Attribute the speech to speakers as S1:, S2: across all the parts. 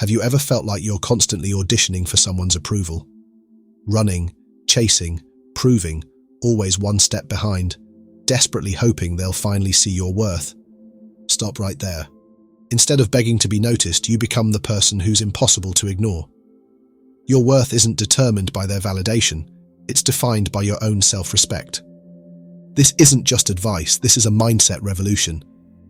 S1: Have you ever felt like you're constantly auditioning for someone's approval? Running, chasing, proving, always one step behind, desperately hoping they'll finally see your worth? Stop right there. Instead of begging to be noticed, you become the person who's impossible to ignore. Your worth isn't determined by their validation, it's defined by your own self-respect. This isn't just advice, this is a mindset revolution.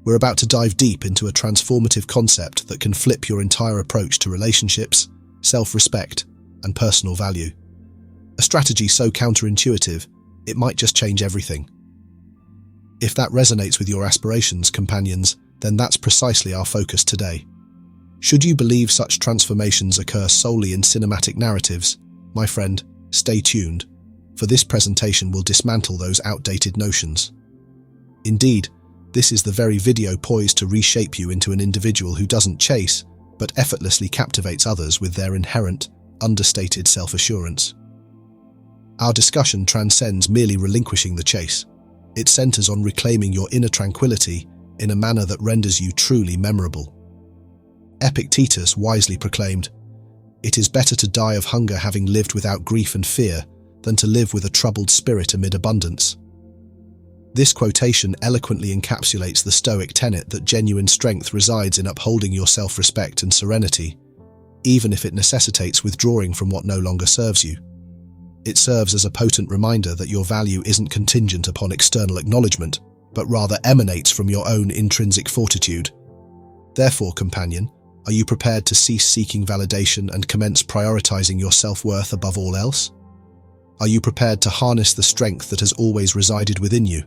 S1: We're about to dive deep into a transformative concept that can flip your entire approach to relationships, self-respect, and personal value. A strategy so counterintuitive, it might just change everything. If that resonates with your aspirations, companions, then that's precisely our focus today. Should you believe such transformations occur solely in cinematic narratives, my friend, stay tuned, for this presentation will dismantle those outdated notions. Indeed, this is the very video poised to reshape you into an individual who doesn't chase, but effortlessly captivates others with their inherent, understated self-assurance. Our discussion transcends merely relinquishing the chase. It centers on reclaiming your inner tranquility in a manner that renders you truly memorable. Epictetus wisely proclaimed, "It is better to die of hunger having lived without grief and fear than to live with a troubled spirit amid abundance." This quotation eloquently encapsulates the Stoic tenet that genuine strength resides in upholding your self-respect and serenity, even if it necessitates withdrawing from what no longer serves you. It serves as a potent reminder that your value isn't contingent upon external acknowledgement, but rather emanates from your own intrinsic fortitude. Therefore, companion, are you prepared to cease seeking validation and commence prioritizing your self-worth above all else? Are you prepared to harness the strength that has always resided within you?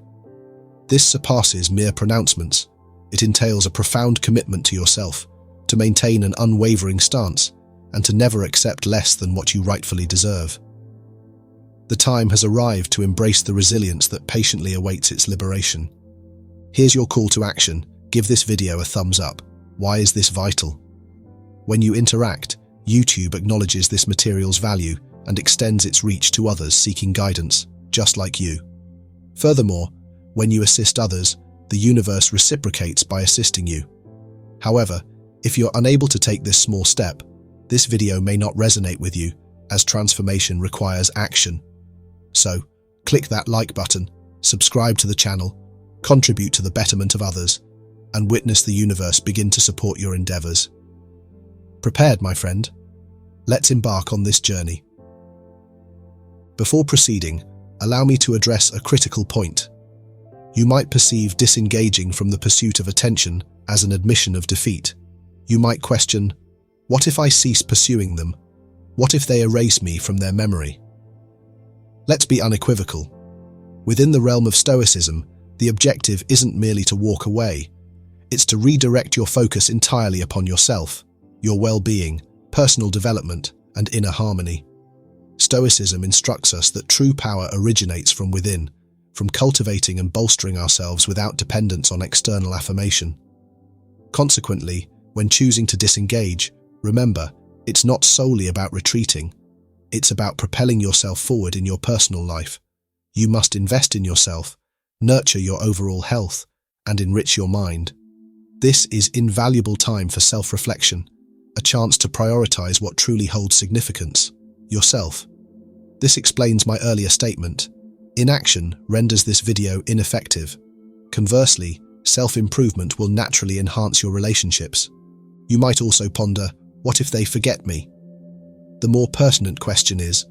S1: This surpasses mere pronouncements. It entails a profound commitment to yourself, to maintain an unwavering stance, and to never accept less than what you rightfully deserve. The time has arrived to embrace the resilience that patiently awaits its liberation. Here's your call to action. Give this video a thumbs up. Why is this vital? When you interact, YouTube acknowledges this material's value and extends its reach to others seeking guidance, just like you. Furthermore, when you assist others, the universe reciprocates by assisting you. However, if you're unable to take this small step, this video may not resonate with you, as transformation requires action. So, click that like button, subscribe to the channel, contribute to the betterment of others, and witness the universe begin to support your endeavors. Prepared, my friend? Let's embark on this journey. Before proceeding, allow me to address a critical point. You might perceive disengaging from the pursuit of attention as an admission of defeat. You might question, what if I cease pursuing them? What if they erase me from their memory? Let's be unequivocal. Within the realm of Stoicism, the objective isn't merely to walk away. It's to redirect your focus entirely upon yourself, your well-being, personal development, and inner harmony. Stoicism instructs us that true power originates from within, from cultivating and bolstering ourselves without dependence on external affirmation. Consequently, when choosing to disengage, remember, it's not solely about retreating. It's about propelling yourself forward in your personal life. You must invest in yourself, nurture your overall health, and enrich your mind. This is invaluable time for self-reflection, a chance to prioritize what truly holds significance, yourself. This explains my earlier statement. Inaction renders this video ineffective. Conversely, self-improvement will naturally enhance your relationships. You might also ponder, what if they forget me? The more pertinent question is,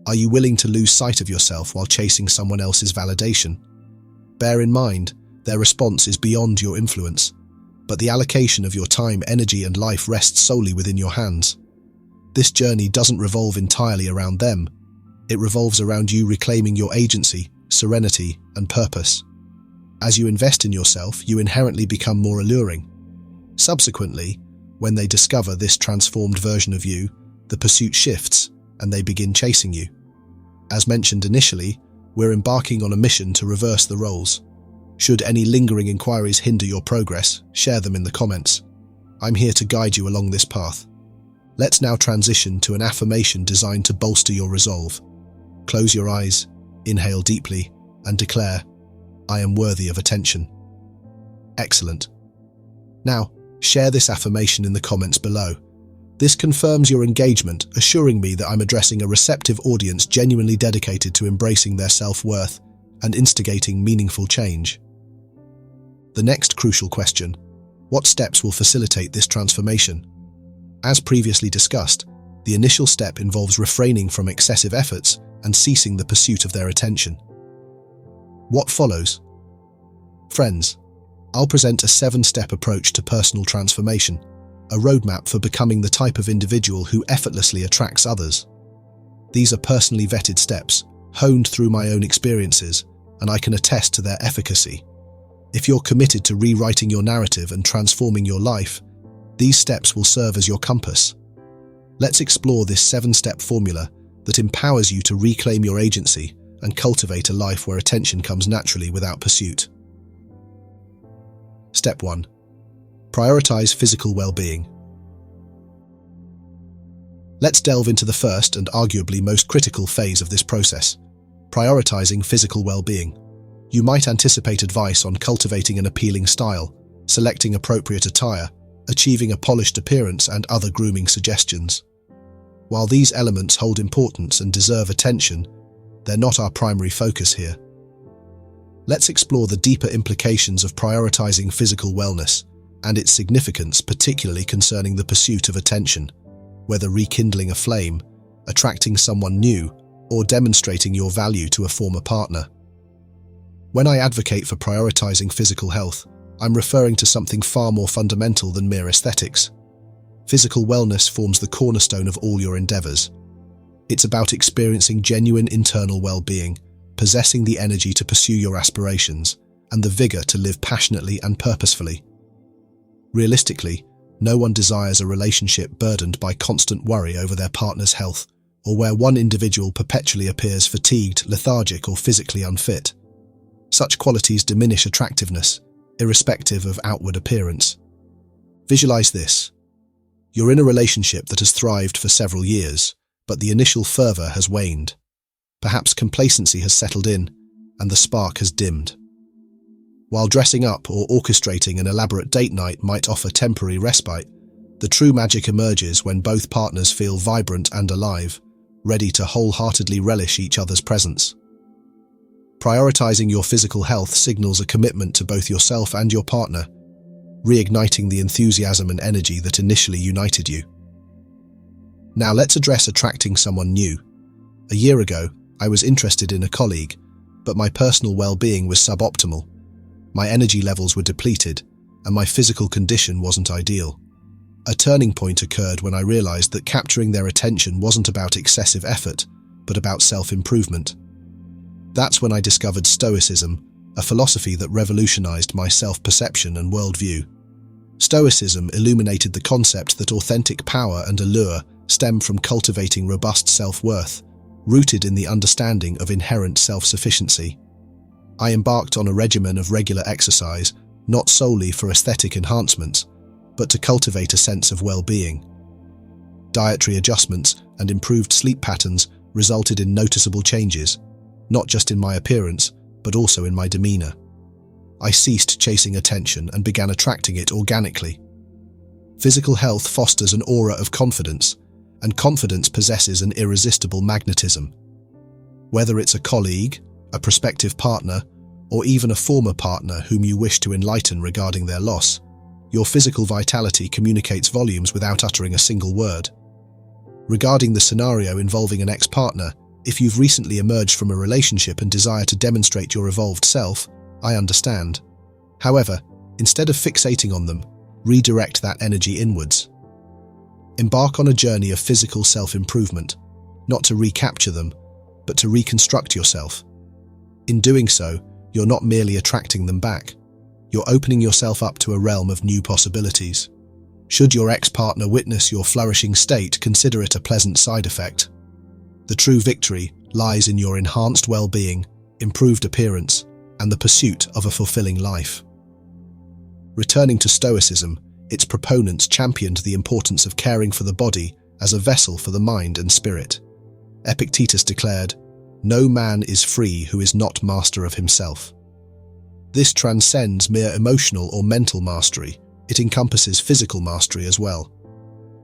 S1: are you willing to lose sight of yourself while chasing someone else's validation? Bear in mind, their response is beyond your influence, but the allocation of your time, energy, and life rests solely within your hands. This journey doesn't revolve entirely around them. It revolves around you reclaiming your agency, serenity, and purpose. As you invest in yourself, you inherently become more alluring. Subsequently, when they discover this transformed version of you, the pursuit shifts and they begin chasing you. As mentioned initially, we're embarking on a mission to reverse the roles. Should any lingering inquiries hinder your progress, share them in the comments. I'm here to guide you along this path. Let's now transition to an affirmation designed to bolster your resolve. Close your eyes, inhale deeply, and declare, I am worthy of attention. Excellent. Now, share this affirmation in the comments below. This confirms your engagement, assuring me that I'm addressing a receptive audience genuinely dedicated to embracing their self-worth and instigating meaningful change. The next crucial question: what steps will facilitate this transformation? As previously discussed, the initial step involves refraining from excessive efforts and ceasing the pursuit of their attention. What follows? Friends, I'll present a 7-step approach to personal transformation, a roadmap for becoming the type of individual who effortlessly attracts others. These are personally vetted steps, honed through my own experiences, and I can attest to their efficacy. If you're committed to rewriting your narrative and transforming your life, these steps will serve as your compass. Let's explore this 7-step formula that empowers you to reclaim your agency and cultivate a life where attention comes naturally without pursuit. Step 1. Prioritize physical well-being. Let's delve into the first and arguably most critical phase of this process: prioritizing physical well-being. You might anticipate advice on cultivating an appealing style, selecting appropriate attire, achieving a polished appearance, and other grooming suggestions. While these elements hold importance and deserve attention, they're not our primary focus here. Let's explore the deeper implications of prioritizing physical wellness and its significance, particularly concerning the pursuit of attention, whether rekindling a flame, attracting someone new, or demonstrating your value to a former partner. When I advocate for prioritizing physical health, I'm referring to something far more fundamental than mere aesthetics. Physical wellness forms the cornerstone of all your endeavors. It's about experiencing genuine internal well-being, possessing the energy to pursue your aspirations, and the vigor to live passionately and purposefully. Realistically, no one desires a relationship burdened by constant worry over their partner's health, or where one individual perpetually appears fatigued, lethargic, or physically unfit. Such qualities diminish attractiveness, irrespective of outward appearance. Visualize this. You're in a relationship that has thrived for several years, but the initial fervor has waned. Perhaps complacency has settled in, and the spark has dimmed. While dressing up or orchestrating an elaborate date night might offer temporary respite, the true magic emerges when both partners feel vibrant and alive, ready to wholeheartedly relish each other's presence. Prioritizing your physical health signals a commitment to both yourself and your partner, reigniting the enthusiasm and energy that initially united you. Now let's address attracting someone new. A year ago, I was interested in a colleague, but my personal well-being was suboptimal. My energy levels were depleted, and my physical condition wasn't ideal. A turning point occurred when I realized that capturing their attention wasn't about excessive effort, but about self-improvement. That's when I discovered Stoicism, a philosophy that revolutionized my self-perception and worldview. Stoicism illuminated the concept that authentic power and allure stem from cultivating robust self-worth, rooted in the understanding of inherent self-sufficiency. I embarked on a regimen of regular exercise, not solely for aesthetic enhancements, but to cultivate a sense of well-being. Dietary adjustments and improved sleep patterns resulted in noticeable changes, not just in my appearance, but also in my demeanor. I ceased chasing attention and began attracting it organically. Physical health fosters an aura of confidence, and confidence possesses an irresistible magnetism. Whether it's a colleague, a prospective partner, or even a former partner whom you wish to enlighten regarding their loss, your physical vitality communicates volumes without uttering a single word. Regarding the scenario involving an ex-partner, if you've recently emerged from a relationship and desire to demonstrate your evolved self, I understand. However, instead of fixating on them, redirect that energy inwards. Embark on a journey of physical self-improvement, not to recapture them, but to reconstruct yourself. In doing so, you're not merely attracting them back. You're opening yourself up to a realm of new possibilities. Should your ex-partner witness your flourishing state, consider it a pleasant side effect. The true victory lies in your enhanced well-being, improved appearance, and the pursuit of a fulfilling life. Returning to Stoicism, its proponents championed the importance of caring for the body as a vessel for the mind and spirit. Epictetus declared, "No man is free who is not master of himself." This transcends mere emotional or mental mastery. It encompasses physical mastery as well.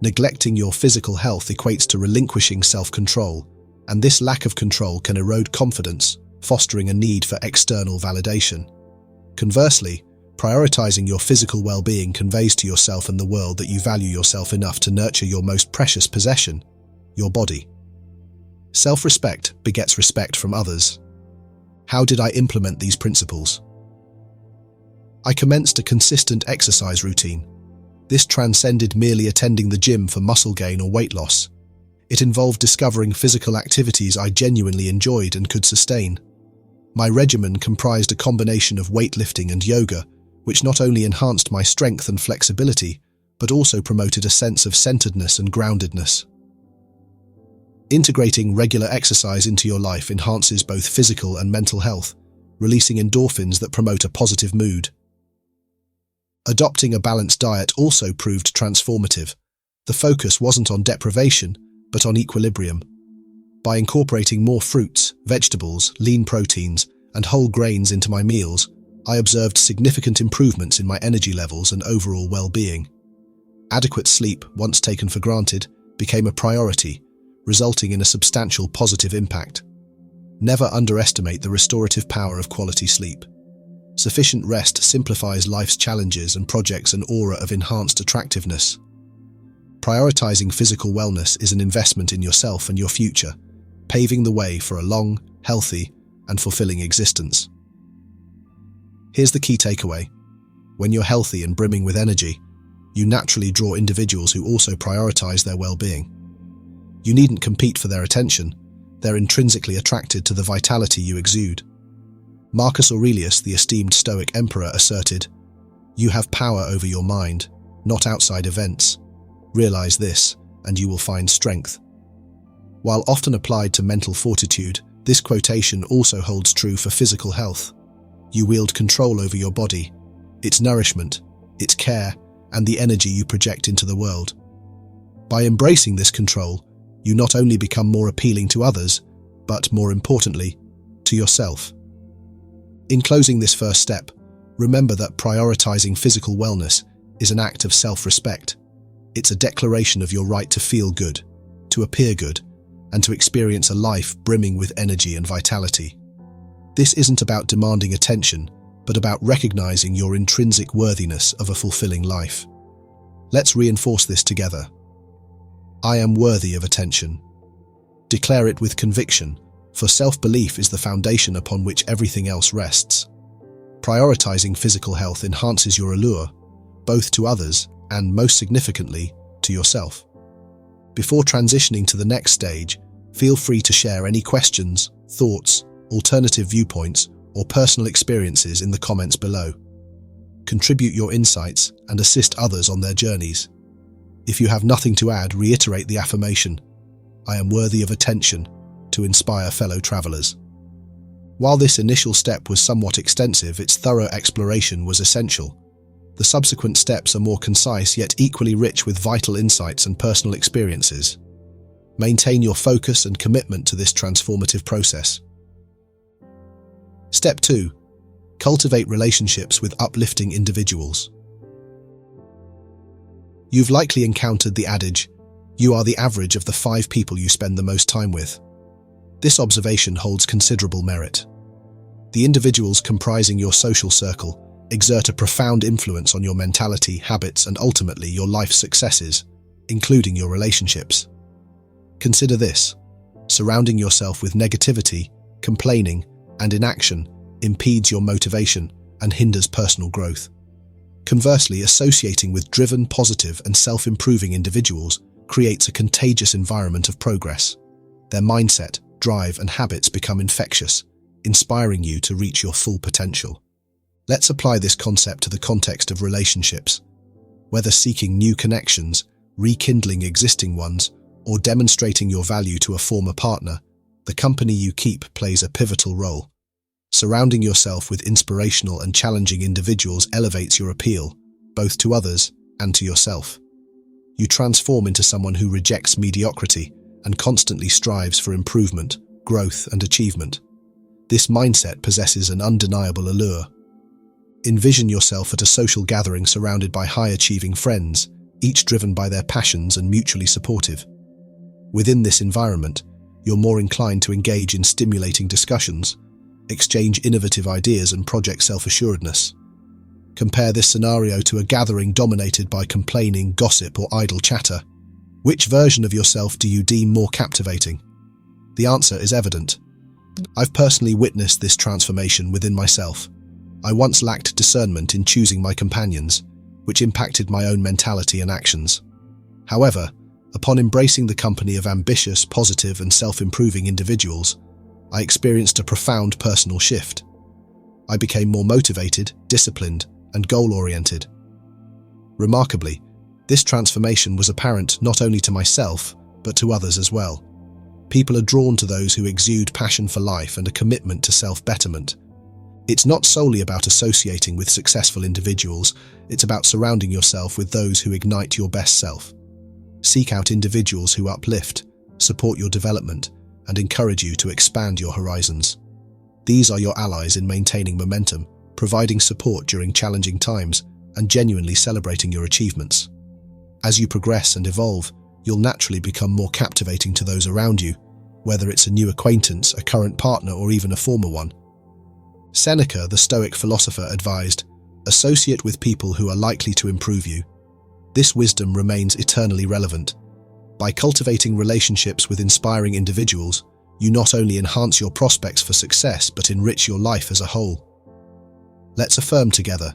S1: Neglecting your physical health equates to relinquishing self-control, and this lack of control can erode confidence, fostering a need for external validation. Conversely, prioritizing your physical well-being conveys to yourself and the world that you value yourself enough to nurture your most precious possession, your body. Self-respect begets respect from others. How did I implement these principles? I commenced a consistent exercise routine. This transcended merely attending the gym for muscle gain or weight loss. It involved discovering physical activities I genuinely enjoyed and could sustain. My regimen comprised a combination of weightlifting and yoga, which not only enhanced my strength and flexibility, but also promoted a sense of centeredness and groundedness. Integrating regular exercise into your life enhances both physical and mental health, releasing endorphins that promote a positive mood. Adopting a balanced diet also proved transformative. The focus wasn't on deprivation, but on equilibrium. By incorporating more fruits, vegetables, lean proteins, and whole grains into my meals, I observed significant improvements in my energy levels and overall well-being. Adequate sleep, once taken for granted, became a priority, resulting in a substantial positive impact. Never underestimate the restorative power of quality sleep. Sufficient rest simplifies life's challenges and projects an aura of enhanced attractiveness. Prioritizing physical wellness is an investment in yourself and your future, paving the way for a long, healthy, and fulfilling existence. Here's the key takeaway. When you're healthy and brimming with energy, you naturally draw individuals who also prioritize their well-being. You needn't compete for their attention. They're intrinsically attracted to the vitality you exude. Marcus Aurelius, the esteemed Stoic emperor, asserted, "You have power over your mind, not outside events. Realize this, and you will find strength." While often applied to mental fortitude, this quotation also holds true for physical health. You wield control over your body, its nourishment, its care, and the energy you project into the world. By embracing this control, you not only become more appealing to others, but more importantly, to yourself. In closing this first step, remember that prioritizing physical wellness is an act of self-respect. It's a declaration of your right to feel good, to appear good, and to experience a life brimming with energy and vitality. This isn't about demanding attention, but about recognizing your intrinsic worthiness of a fulfilling life. Let's reinforce this together. I am worthy of attention. Declare it with conviction, for self-belief is the foundation upon which everything else rests. Prioritizing physical health enhances your allure, both to others and, most significantly, to yourself. Before transitioning to the next stage, feel free to share any questions, thoughts, alternative viewpoints, or personal experiences in the comments below. Contribute your insights and assist others on their journeys. If you have nothing to add, reiterate the affirmation, "I am worthy of attention," to inspire fellow travelers. While this initial step was somewhat extensive, its thorough exploration was essential. The subsequent steps are more concise yet equally rich with vital insights and personal experiences. Maintain your focus and commitment to this transformative process. Step 2. Cultivate relationships with uplifting individuals. You've likely encountered the adage, "You are the average of the 5 people you spend the most time with." This observation holds considerable merit. The individuals comprising your social circle exert a profound influence on your mentality, habits, and ultimately your life's successes, including your relationships. Consider this: surrounding yourself with negativity, complaining, and inaction impedes your motivation and hinders personal growth. Conversely, associating with driven, positive, and self-improving individuals creates a contagious environment of progress. Their mindset, drive, and habits become infectious, inspiring you to reach your full potential. Let's apply this concept to the context of relationships. Whether seeking new connections, rekindling existing ones, or demonstrating your value to a former partner, the company you keep plays a pivotal role. Surrounding yourself with inspirational and challenging individuals elevates your appeal, both to others and to yourself. You transform into someone who rejects mediocrity and constantly strives for improvement, growth, and achievement. This mindset possesses an undeniable allure. Envision yourself at a social gathering surrounded by high-achieving friends, each driven by their passions and mutually supportive. Within this environment, you're more inclined to engage in stimulating discussions, exchange innovative ideas and project self-assuredness. Compare this scenario to a gathering dominated by complaining, gossip or idle chatter. Which version of yourself do you deem more captivating? The answer is evident. I've personally witnessed this transformation within myself. I once lacked discernment in choosing my companions, which impacted my own mentality and actions. However, upon embracing the company of ambitious, positive and self-improving individuals, I experienced a profound personal shift. I became more motivated, disciplined, and goal-oriented. Remarkably, this transformation was apparent not only to myself, but to others as well. People are drawn to those who exude passion for life and a commitment to self-betterment. It's not solely about associating with successful individuals, it's about surrounding yourself with those who ignite your best self. Seek out individuals who uplift, support your development, and encourage you to expand your horizons. These are your allies in maintaining momentum, providing support during challenging times, and genuinely celebrating your achievements. As you progress and evolve, you'll naturally become more captivating to those around you, whether it's a new acquaintance, a current partner, or even a former one. Seneca, the Stoic philosopher, advised, "Associate with people who are likely to improve you." This wisdom remains eternally relevant. By cultivating relationships with inspiring individuals, you not only enhance your prospects for success, but enrich your life as a whole. Let's affirm together.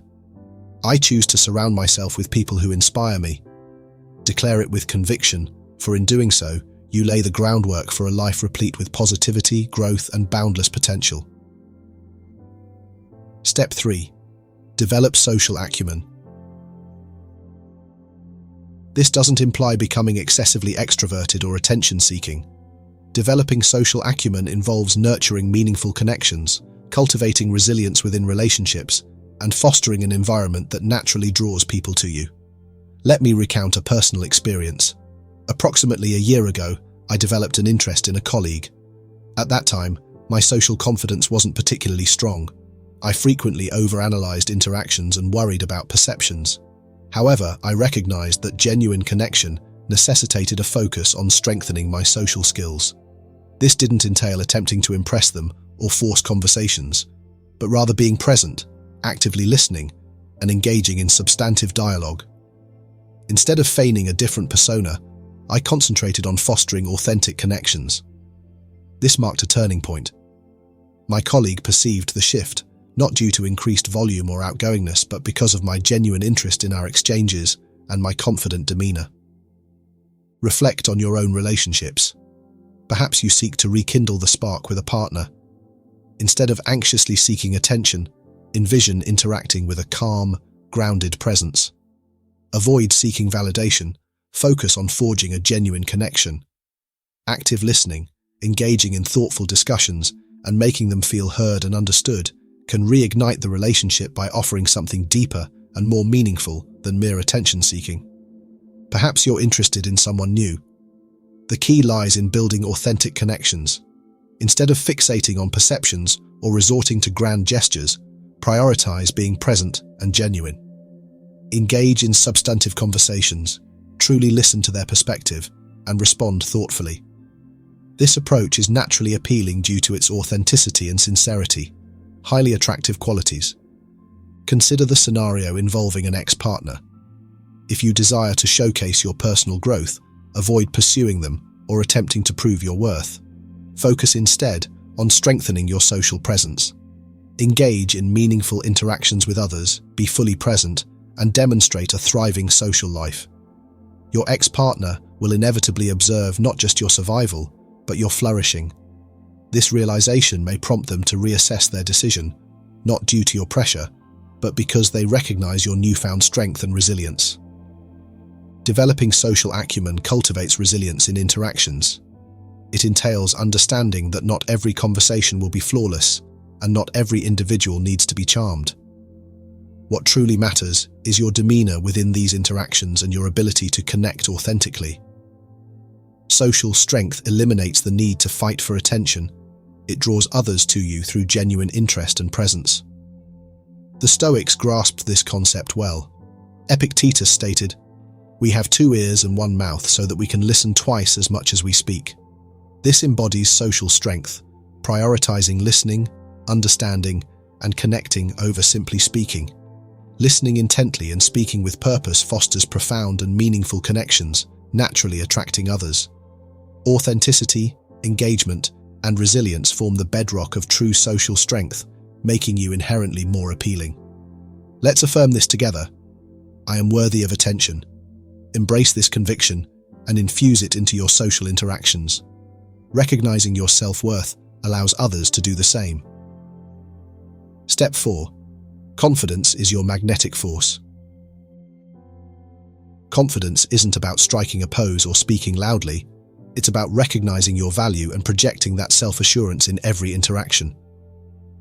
S1: I choose to surround myself with people who inspire me. Declare it with conviction, for in doing so, you lay the groundwork for a life replete with positivity, growth, and boundless potential. Step 3. Develop social acumen. This doesn't imply becoming excessively extroverted or attention-seeking. Developing social acumen involves nurturing meaningful connections, cultivating resilience within relationships, and fostering an environment that naturally draws people to you. Let me recount a personal experience. Approximately a year ago, I developed an interest in a colleague. At that time, my social confidence wasn't particularly strong. I frequently overanalyzed interactions and worried about perceptions. However, I recognized that genuine connection necessitated a focus on strengthening my social skills. This didn't entail attempting to impress them or force conversations, but rather being present, actively listening, and engaging in substantive dialogue. Instead of feigning a different persona, I concentrated on fostering authentic connections. This marked a turning point. My colleague perceived the shift, not due to increased volume or outgoingness, but because of my genuine interest in our exchanges and my confident demeanor. Reflect on your own relationships. Perhaps you seek to rekindle the spark with a partner. Instead of anxiously seeking attention, envision interacting with a calm, grounded presence. Avoid seeking validation. Focus on forging a genuine connection. Active listening, engaging in thoughtful discussions, and making them feel heard and understood can reignite the relationship by offering something deeper and more meaningful than mere attention-seeking. Perhaps you're interested in someone new. The key lies in building authentic connections. Instead of fixating on perceptions or resorting to grand gestures, prioritize being present and genuine. Engage in substantive conversations, truly listen to their perspective, and respond thoughtfully. This approach is naturally appealing due to its authenticity and sincerity, highly attractive qualities. Consider the scenario involving an ex-partner. If you desire to showcase your personal growth, avoid pursuing them or attempting to prove your worth. Focus instead on strengthening your social presence. Engage in meaningful interactions with others, be fully present, and demonstrate a thriving social life. Your ex-partner will inevitably observe not just your survival, but your flourishing. This realization may prompt them to reassess their decision, not due to your pressure, but because they recognize your newfound strength and resilience. Developing social acumen cultivates resilience in interactions. It entails understanding that not every conversation will be flawless, and not every individual needs to be charmed. What truly matters is your demeanor within these interactions and your ability to connect authentically. Social strength eliminates the need to fight for attention. It draws others to you through genuine interest and presence. The Stoics grasped this concept well. Epictetus stated, We have 2 ears and 1 mouth so that we can listen twice as much as we speak. This embodies social strength, prioritizing listening, understanding, and connecting over simply speaking. Listening intently and speaking with purpose fosters profound and meaningful connections, naturally attracting others. Authenticity, engagement, and resilience form the bedrock of true social strength, making you inherently more appealing. Let's affirm this together. I am worthy of attention. Embrace this conviction and infuse it into your social interactions. Recognizing your self-worth allows others to do the same. Step 4. Confidence is your magnetic force. Confidence isn't about striking a pose or speaking loudly. It's about recognizing your value and projecting that self-assurance in every interaction.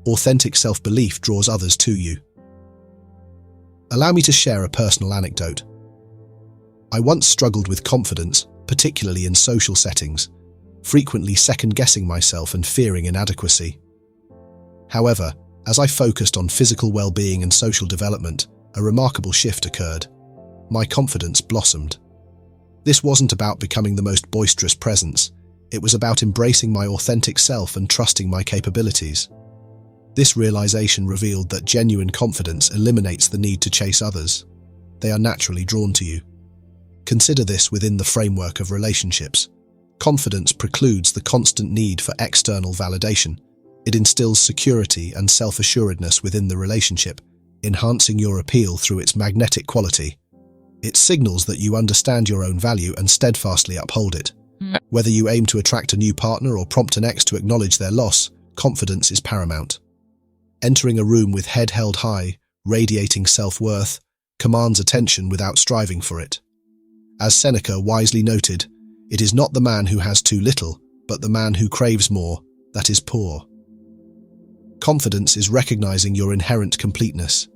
S1: Authentic self-belief draws others to you. Allow me to share a personal anecdote. I once struggled with confidence, particularly in social settings, frequently second-guessing myself and fearing inadequacy. However, as I focused on physical well-being and social development, a remarkable shift occurred. My confidence blossomed. This wasn't about becoming the most boisterous presence. It was about embracing my authentic self and trusting my capabilities. This realization revealed that genuine confidence eliminates the need to chase others. They are naturally drawn to you. Consider this within the framework of relationships. Confidence precludes the constant need for external validation. It instills security and self-assuredness within the relationship, enhancing your appeal through its magnetic quality. It signals that you understand your own value and steadfastly uphold it. Whether you aim to attract a new partner or prompt an ex to acknowledge their loss, confidence is paramount. Entering a room with head held high, radiating self-worth, commands attention without striving for it. As Seneca wisely noted, it is not the man who has too little, but the man who craves more, that is poor. Confidence is recognizing your inherent completeness.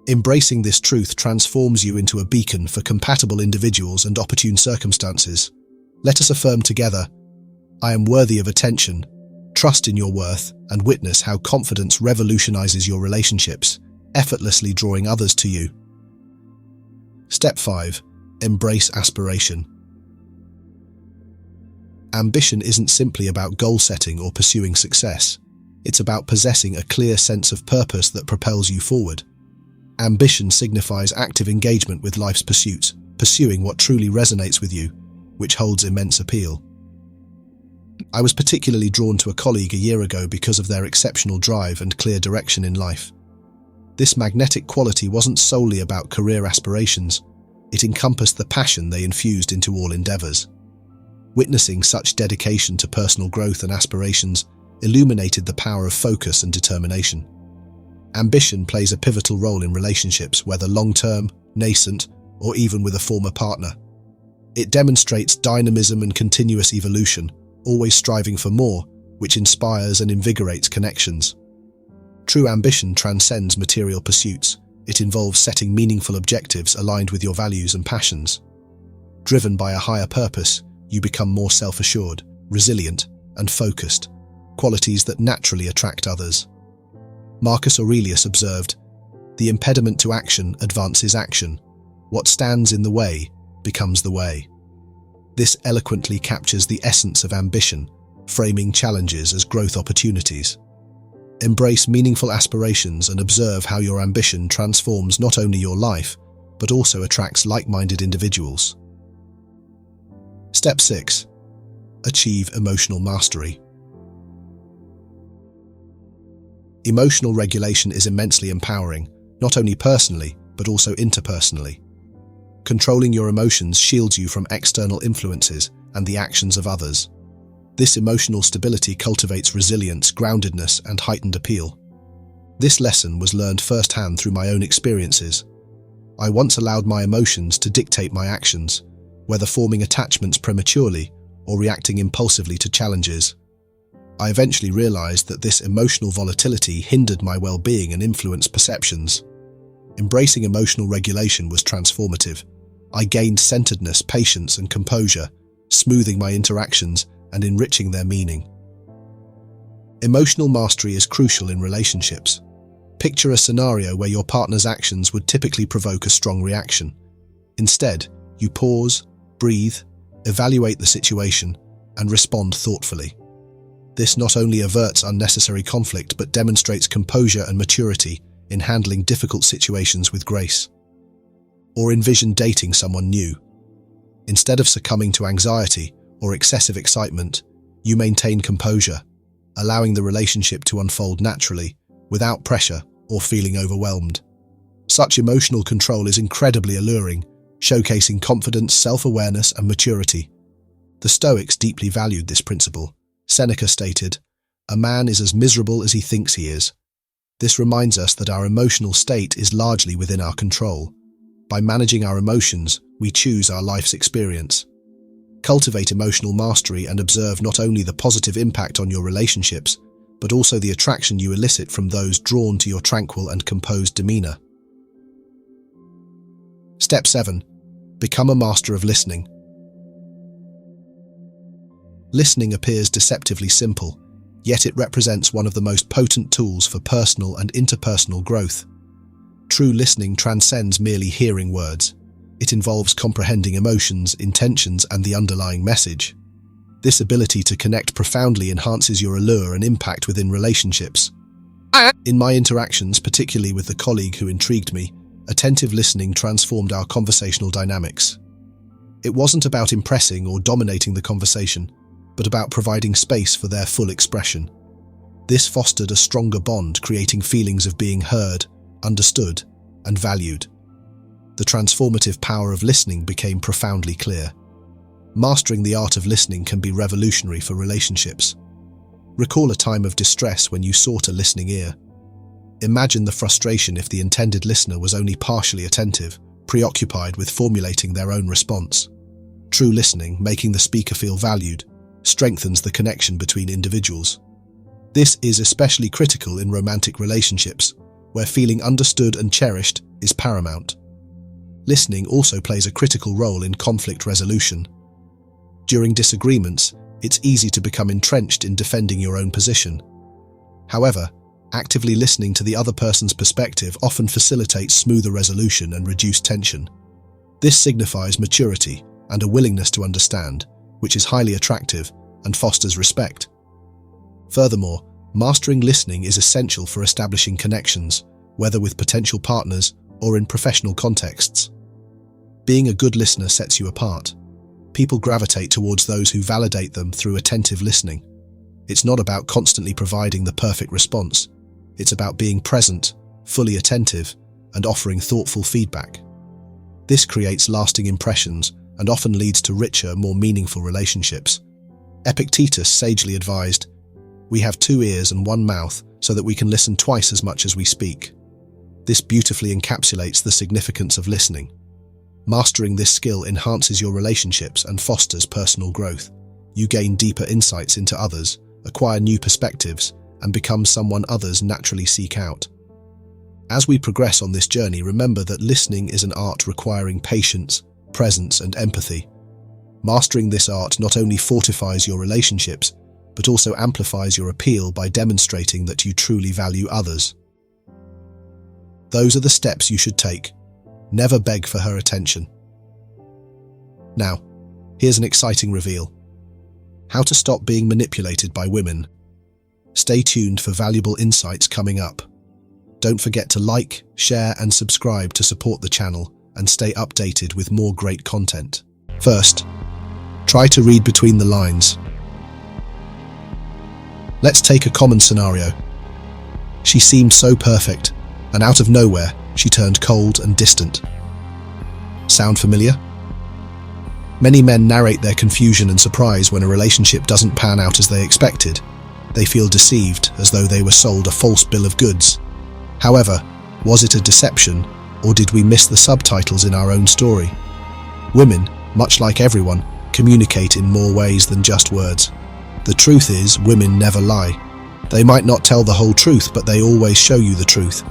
S1: Embracing this truth transforms you into a beacon for compatible individuals and opportune circumstances. Let us affirm together, I am worthy of attention. Trust in your worth and witness how confidence revolutionizes your relationships, effortlessly drawing others to you. Step 5. Embrace aspiration. Ambition isn't simply about goal setting or pursuing success. It's about possessing a clear sense of purpose that propels you forward. Ambition signifies active engagement with life's pursuits, pursuing what truly resonates with you, which holds immense appeal. I was particularly drawn to a colleague a year ago because of their exceptional drive and clear direction in life. This magnetic quality wasn't solely about career aspirations. It encompassed the passion they infused into all endeavors. Witnessing such dedication to personal growth and aspirations illuminated the power of focus and determination. Ambition plays a pivotal role in relationships, whether long-term, nascent, or even with a former partner. It demonstrates dynamism and continuous evolution, always striving for more, which inspires and invigorates connections. True ambition transcends material pursuits. It involves setting meaningful objectives aligned with your values and passions. Driven by a higher purpose, you become more self-assured, resilient, and focused, qualities that naturally attract others. Marcus Aurelius observed, "The impediment to action advances action. What stands in the way becomes the way." This eloquently captures the essence of ambition, framing challenges as growth opportunities. Embrace meaningful aspirations and observe how your ambition transforms not only your life, but also attracts like-minded individuals. Step 6. Achieve emotional mastery. Emotional regulation is immensely empowering, not only personally, but also interpersonally. Controlling your emotions shields you from external influences and the actions of others. This emotional stability cultivates resilience, groundedness, and heightened appeal. This lesson was learned firsthand through my own experiences. I once allowed my emotions to dictate my actions, whether forming attachments prematurely or reacting impulsively to challenges. I eventually realized that this emotional volatility hindered my well-being and influenced perceptions. Embracing emotional regulation was transformative. I gained centeredness, patience, and composure, smoothing my interactions and enriching their meaning. Emotional mastery is crucial in relationships. Picture a scenario where your partner's actions would typically provoke a strong reaction. Instead, You pause, breathe, evaluate the situation, and respond thoughtfully. This not only averts unnecessary conflict but demonstrates composure and maturity in handling difficult situations with grace. Or envision dating someone new. Instead of succumbing to anxiety or excessive excitement, you maintain composure, allowing the relationship to unfold naturally, without pressure or feeling overwhelmed. Such emotional control is incredibly alluring, showcasing confidence, self-awareness, and maturity. The Stoics deeply valued this principle. Seneca stated, "A man is as miserable as he thinks he is." This reminds us that our emotional state is largely within our control. By managing our emotions, we choose our life's experience. Cultivate emotional mastery and observe not only the positive impact on your relationships, but also the attraction you elicit from those drawn to your tranquil and composed demeanor. Step 7. Become a master of listening. Listening appears deceptively simple, yet it represents one of the most potent tools for personal and interpersonal growth. True listening transcends merely hearing words. It involves comprehending emotions, intentions, and the underlying message. This ability to connect profoundly enhances your allure and impact within relationships. In my interactions, particularly with the colleague who intrigued me, attentive listening transformed our conversational dynamics. It wasn't about impressing or dominating the conversation, but about providing space for their full expression. This fostered a stronger bond, creating feelings of being heard, understood, and valued. The transformative power of listening became profoundly clear. Mastering the art of listening can be revolutionary for relationships. Recall a time of distress when you sought a listening ear. Imagine the frustration if the intended listener was only partially attentive, preoccupied with formulating their own response. True listening, making the speaker feel valued, strengthens the connection between individuals. This is especially critical in romantic relationships, where feeling understood and cherished is paramount. Listening also plays a critical role in conflict resolution. During disagreements, it's easy to become entrenched in defending your own position. However, actively listening to the other person's perspective often facilitates smoother resolution and reduced tension. This signifies maturity and a willingness to understand, which is highly attractive and fosters respect. Furthermore, mastering listening is essential for establishing connections, whether with potential partners or in professional contexts. Being a good listener sets you apart. People gravitate towards those who validate them through attentive listening. It's not about constantly providing the perfect response. It's about being present, fully attentive, and offering thoughtful feedback. This creates lasting impressions and often leads to richer, more meaningful relationships. Epictetus sagely advised, "We have 2 ears and 1 mouth so that we can listen twice as much as we speak." This beautifully encapsulates the significance of listening. Mastering this skill enhances your relationships and fosters personal growth. You gain deeper insights into others, acquire new perspectives, and become someone others naturally seek out. As we progress on this journey, remember that listening is an art requiring patience, presence, and empathy. Mastering this art not only fortifies your relationships, but also amplifies your appeal by demonstrating that you truly value others. Those are the steps you should take. Never beg for her attention. Now, here's an exciting reveal. How to stop being manipulated by women. Stay tuned for valuable insights coming up. Don't forget to like, share, and subscribe to support the channel and stay updated with more great content. First, try to read between the lines. Let's take a common scenario. She seemed so perfect, and out of nowhere, she turned cold and distant. Sound familiar? Many men narrate their confusion and surprise when a relationship doesn't pan out as they expected. They feel deceived, as though they were sold a false bill of goods. However, was it a deception, or did we miss the subtitles in our own story? Women, much like everyone, communicate in more ways than just words. The truth is, women never lie. They might not tell the whole truth, but they always show you the truth.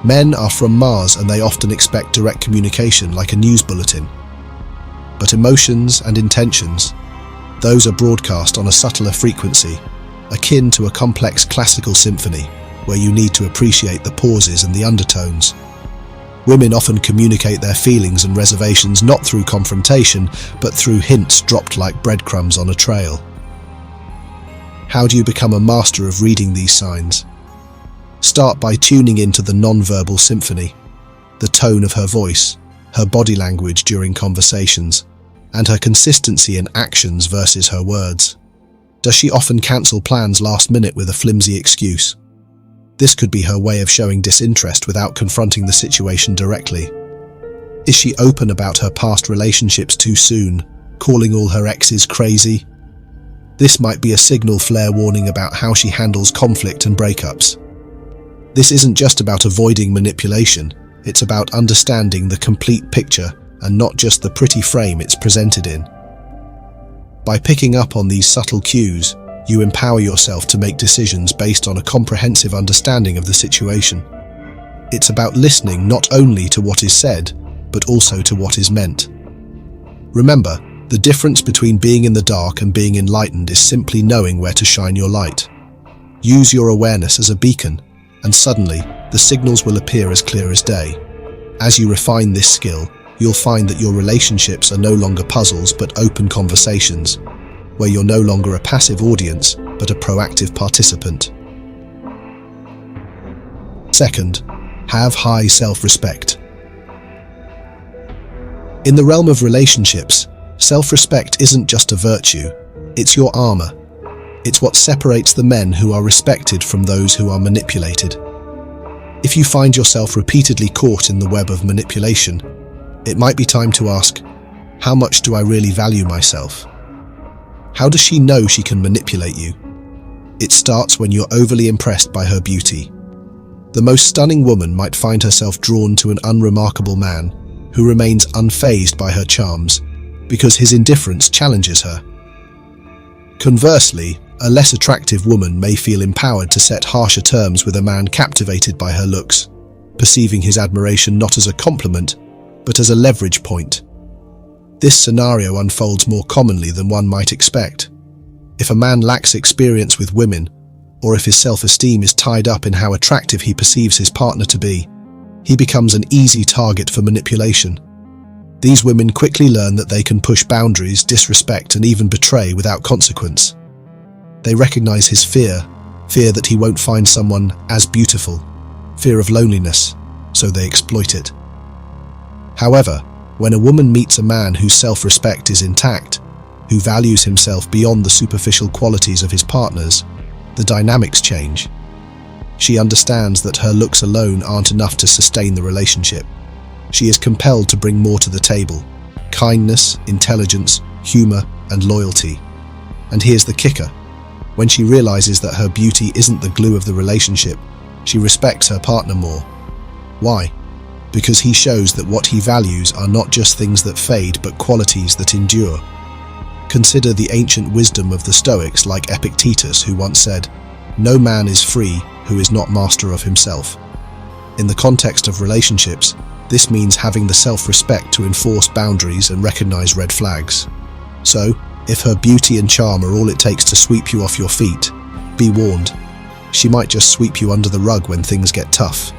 S1: Men are from Mars and they often expect direct communication like a news bulletin. But emotions and intentions, those are broadcast on a subtler frequency, akin to a complex classical symphony, where you need to appreciate the pauses and the undertones. Women often communicate their feelings and reservations not through confrontation, but through hints dropped like breadcrumbs on a trail. How do you become a master of reading these signs? Start by tuning into the non-verbal symphony, the tone of her voice, her body language during conversations, and her consistency in actions versus her words. Does she often cancel plans last minute with a flimsy excuse? This could be her way of showing disinterest without confronting the situation directly. Is she open about her past relationships too soon, calling all her exes crazy? This might be a signal flare warning about how she handles conflict and breakups. This isn't just about avoiding manipulation, it's about understanding the complete picture and not just the pretty frame it's presented in. By picking up on these subtle cues, you empower yourself to make decisions based on a comprehensive understanding of the situation. It's about listening not only to what is said, but also to what is meant. Remember, the difference between being in the dark and being enlightened is simply knowing where to shine your light. Use your awareness as a beacon, and suddenly, the signals will appear as clear as day. As you refine this skill, you'll find that your relationships are no longer puzzles but open conversations, where you're no longer a passive audience, but a proactive participant. Second, have high self-respect. In the realm of relationships, self-respect isn't just a virtue, it's your armor. It's what separates the men who are respected from those who are manipulated. If you find yourself repeatedly caught in the web of manipulation, it might be time to ask, how much do I really value myself? How does she know she can manipulate you? It starts when you're overly impressed by her beauty. The most stunning woman might find herself drawn to an unremarkable man who remains unfazed by her charms because his indifference challenges her. Conversely, a less attractive woman may feel empowered to set harsher terms with a man captivated by her looks, perceiving his admiration not as a compliment, but as a leverage point. This scenario unfolds more commonly than one might expect. If a man lacks experience with women, or if his self-esteem is tied up in how attractive he perceives his partner to be, he becomes an easy target for manipulation. These women quickly learn that they can push boundaries, disrespect, and even betray without consequence. They recognize his fear that he won't find someone as beautiful, fear of loneliness, so they exploit it. However, when a woman meets a man whose self-respect is intact, who values himself beyond the superficial qualities of his partners, the dynamics change. She understands that her looks alone aren't enough to sustain the relationship. She is compelled to bring more to the table: kindness, intelligence, humor, and loyalty. And here's the kicker. When she realizes that her beauty isn't the glue of the relationship, she respects her partner more. Why? Because he shows that what he values are not just things that fade, but qualities that endure. Consider the ancient wisdom of the Stoics like Epictetus, who once said, "No man is free who is not master of himself." In the context of relationships, this means having the self-respect to enforce boundaries and recognize red flags. So, if her beauty and charm are all it takes to sweep you off your feet, be warned. She might just sweep you under the rug when things get tough.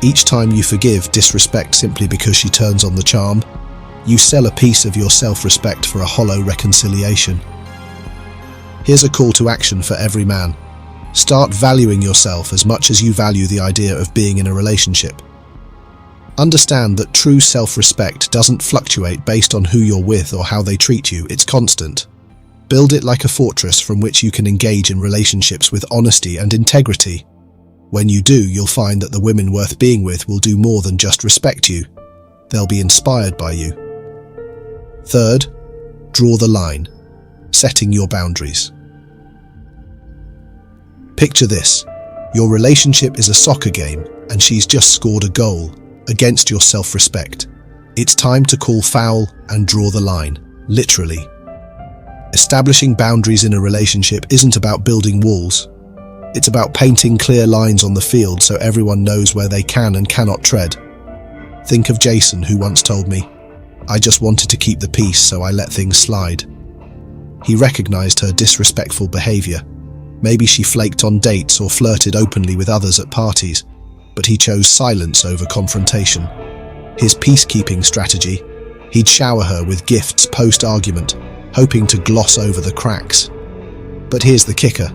S1: Each time you forgive disrespect simply because she turns on the charm, you sell a piece of your self-respect for a hollow reconciliation. Here's a call to action for every man. Start valuing yourself as much as you value the idea of being in a relationship. Understand that true self-respect doesn't fluctuate based on who you're with or how they treat you, it's constant. Build it like a fortress from which you can engage in relationships with honesty and integrity. When you do, you'll find that the women worth being with will do more than just respect you. They'll be inspired by you. Third, draw the line, setting your boundaries. Picture this. Your relationship is a soccer game and she's just scored a goal against your self-respect. It's time to call foul and draw the line, literally. Establishing boundaries in a relationship isn't about building walls. It's about painting clear lines on the field so everyone knows where they can and cannot tread. Think of Jason, who once told me, "I just wanted to keep the peace, so I let things slide." He recognized her disrespectful behavior. Maybe she flaked on dates or flirted openly with others at parties. but he chose silence over confrontation. His peacekeeping strategy: he'd shower her with gifts post-argument, hoping to gloss over the cracks. But here's the kicker.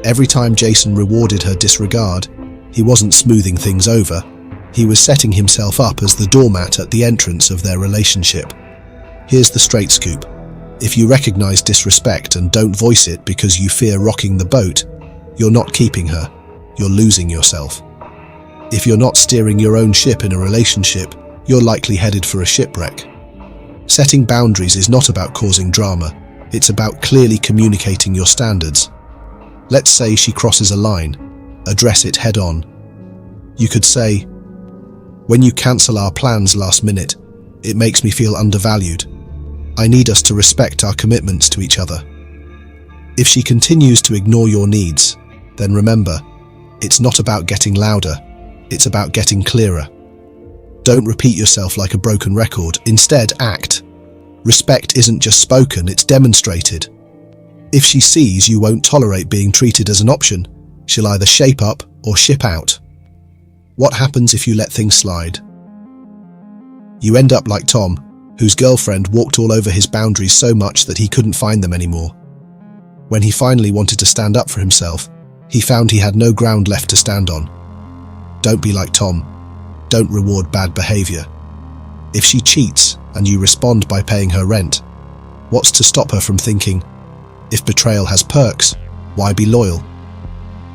S1: Every time Jason rewarded her disregard, he wasn't smoothing things over. He was setting himself up as the doormat at the entrance of their relationship. Here's the straight scoop. If you recognize disrespect and don't voice it because you fear rocking the boat, you're not keeping her. You're losing yourself. If you're not steering your own ship in a relationship, you're likely headed for a shipwreck. Setting boundaries is not about causing drama. It's about clearly communicating your standards. Let's say she crosses a line. Address it head on. You could say, "When you cancel our plans last minute, it makes me feel undervalued. I need us to respect our commitments to each other." If she continues to ignore your needs, then remember, it's not about getting louder, it's about getting clearer. Don't repeat yourself like a broken record, instead act. Respect isn't just spoken, it's demonstrated. If she sees you won't tolerate being treated as an option, she'll either shape up or ship out. What happens if you let things slide? You end up like Tom, whose girlfriend walked all over his boundaries so much that he couldn't find them anymore. When he finally wanted to stand up for himself, he found he had no ground left to stand on. Don't be like Tom. Don't reward bad behavior. If she cheats and you respond by paying her rent, what's to stop her from thinking, if betrayal has perks, why be loyal?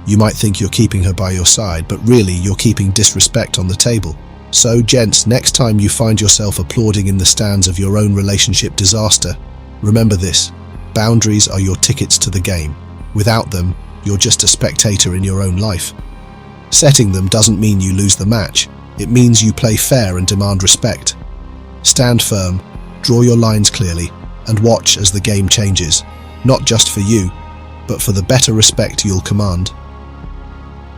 S1: You might think you're keeping her by your side, but really you're keeping disrespect on the table. So, gents, next time you find yourself applauding in the stands of your own relationship disaster, remember this: boundaries are your tickets to the game. Without them, you're just a spectator in your own life. Setting them doesn't mean you lose the match. It means you play fair and demand respect. Stand firm, draw your lines clearly, and watch as the game changes, not just for you, but for the better respect you'll command.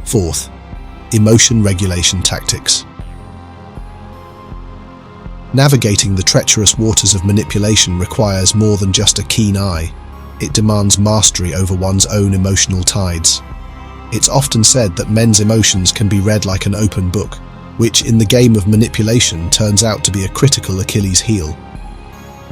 S1: Fourth, emotion regulation tactics. Navigating the treacherous waters of manipulation requires more than just a keen eye. It demands mastery over one's own emotional tides. It's often said that men's emotions can be read like an open book, which in the game of manipulation turns out to be a critical Achilles heel.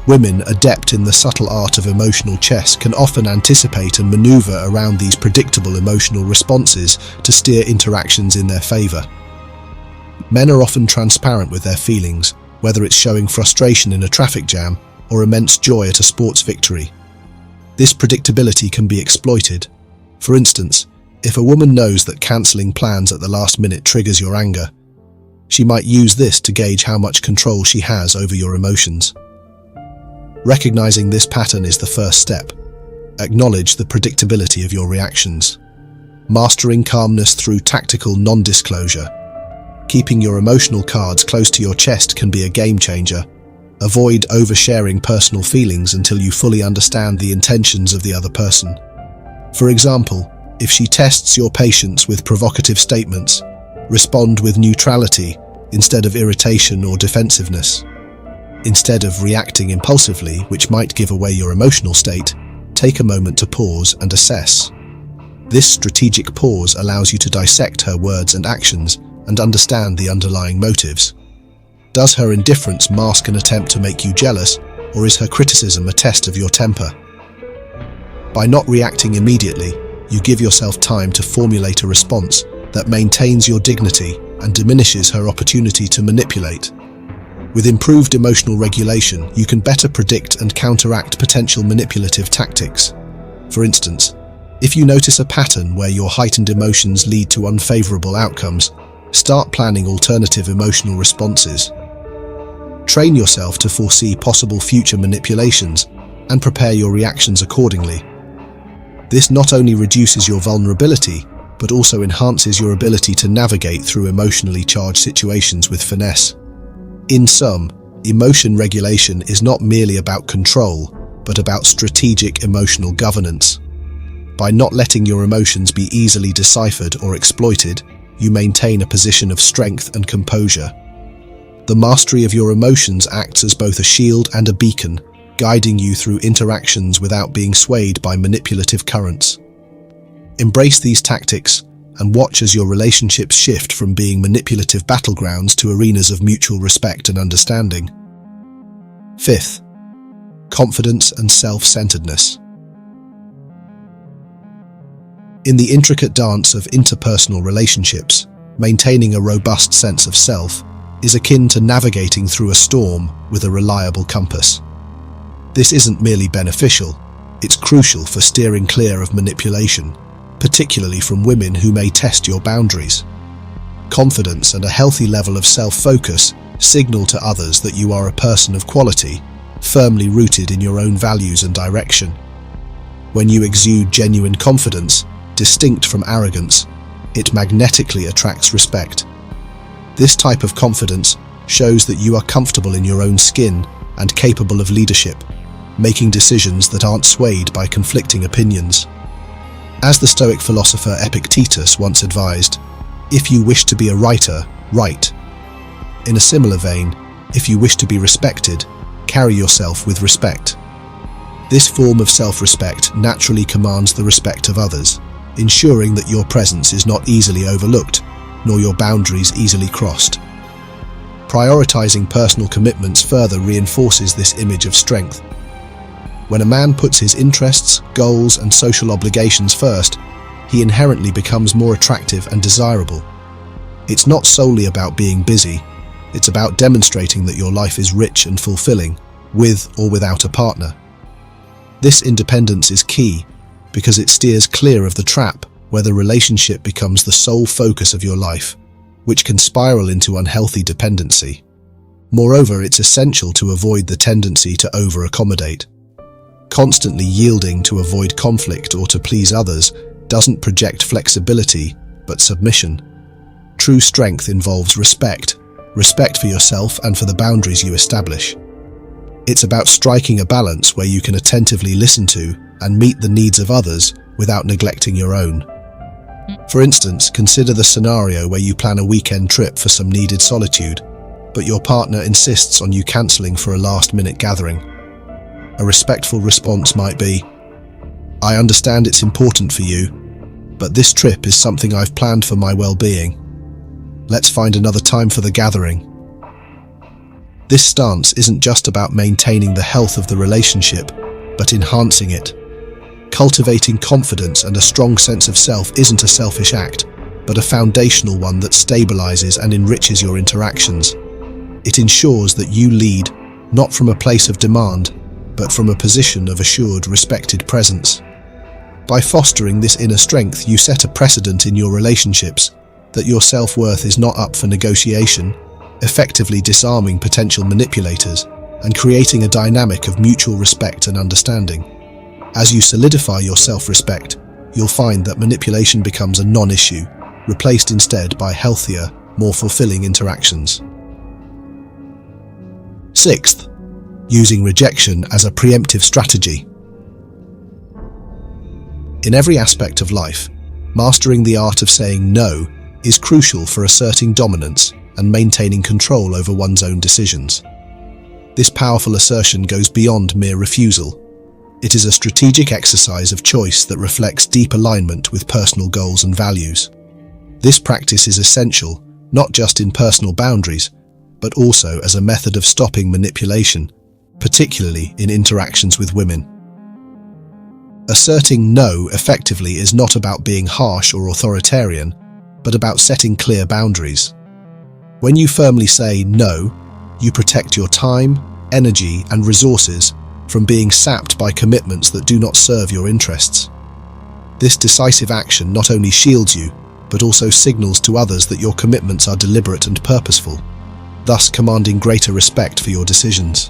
S1: Women, adept in the subtle art of emotional chess, can often anticipate and maneuver around these predictable emotional responses to steer interactions in their favor. Men are often transparent with their feelings, whether it's showing frustration in a traffic jam or immense joy at a sports victory. This predictability can be exploited. For instance, if a woman knows that cancelling plans at the last minute triggers your anger, she might use this to gauge how much control she has over your emotions. Recognizing this pattern is the first step. Acknowledge the predictability of your reactions. Mastering calmness through tactical non-disclosure. Keeping your emotional cards close to your chest can be a game changer. Avoid oversharing personal feelings until you fully understand the intentions of the other person. For example, if she tests your patience with provocative statements, respond with neutrality instead of irritation or defensiveness. Instead of reacting impulsively, which might give away your emotional state, take a moment to pause and assess. This strategic pause allows you to dissect her words and actions and understand the underlying motives. Does her indifference mask an attempt to make you jealous, or is her criticism a test of your temper? By not reacting immediately, you give yourself time to formulate a response that maintains your dignity and diminishes her opportunity to manipulate. With improved emotional regulation, you can better predict and counteract potential manipulative tactics. For instance, if you notice a pattern where your heightened emotions lead to unfavorable outcomes, start planning alternative emotional responses. Train yourself to foresee possible future manipulations and prepare your reactions accordingly. This not only reduces your vulnerability, but also enhances your ability to navigate through emotionally charged situations with finesse. In sum, emotion regulation is not merely about control, but about strategic emotional governance. By not letting your emotions be easily deciphered or exploited, you maintain a position of strength and composure. The mastery of your emotions acts as both a shield and a beacon, guiding you through interactions without being swayed by manipulative currents. Embrace these tactics, and watch as your relationships shift from being manipulative battlegrounds to arenas of mutual respect and understanding. Fifth, confidence and self-centeredness. In the intricate dance of interpersonal relationships, maintaining a robust sense of self is akin to navigating through a storm with a reliable compass. This isn't merely beneficial, it's crucial for steering clear of manipulation, particularly from women who may test your boundaries. Confidence and a healthy level of self-focus signal to others that you are a person of quality, firmly rooted in your own values and direction. When you exude genuine confidence, distinct from arrogance, it magnetically attracts respect. This type of confidence shows that you are comfortable in your own skin and capable of leadership, making decisions that aren't swayed by conflicting opinions. As the Stoic philosopher Epictetus once advised, if you wish to be a writer, write. In a similar vein, if you wish to be respected, carry yourself with respect. This form of self-respect naturally commands the respect of others, ensuring that your presence is not easily overlooked, nor your boundaries easily crossed. Prioritizing personal commitments further reinforces this image of strength. When a man puts his interests, goals, and social obligations first, he inherently becomes more attractive and desirable. It's not solely about being busy, it's about demonstrating that your life is rich and fulfilling, with or without a partner. This independence is key, because it steers clear of the trap where the relationship becomes the sole focus of your life, which can spiral into unhealthy dependency. Moreover, it's essential to avoid the tendency to over-accommodate. Constantly yielding to avoid conflict or to please others doesn't project flexibility, but submission. True strength involves respect for yourself and for the boundaries you establish. It's about striking a balance where you can attentively listen to and meet the needs of others without neglecting your own. For instance, consider the scenario where you plan a weekend trip for some needed solitude, but your partner insists on you cancelling for a last-minute gathering. A respectful response might be, "I understand it's important for you, but this trip is something I've planned for my well-being. Let's find another time for the gathering." This stance isn't just about maintaining the health of the relationship, but enhancing it. Cultivating confidence and a strong sense of self isn't a selfish act, but a foundational one that stabilizes and enriches your interactions. It ensures that you lead, not from a place of demand, but from a position of assured, respected presence. By fostering this inner strength, you set a precedent in your relationships that your self-worth is not up for negotiation, effectively disarming potential manipulators and creating a dynamic of mutual respect and understanding. As you solidify your self-respect, you'll find that manipulation becomes a non-issue, replaced instead by healthier, more fulfilling interactions. Sixth, using rejection as a preemptive strategy. In every aspect of life, mastering the art of saying no is crucial for asserting dominance and maintaining control over one's own decisions. This powerful assertion goes beyond mere refusal. It is a strategic exercise of choice that reflects deep alignment with personal goals and values. This practice is essential, not just in personal boundaries, but also as a method of stopping manipulation, particularly in interactions with women. Asserting no effectively is not about being harsh or authoritarian, but about setting clear boundaries. When you firmly say no, you protect your time, energy, and resources from being sapped by commitments that do not serve your interests. This decisive action not only shields you, but also signals to others that your commitments are deliberate and purposeful, thus commanding greater respect for your decisions.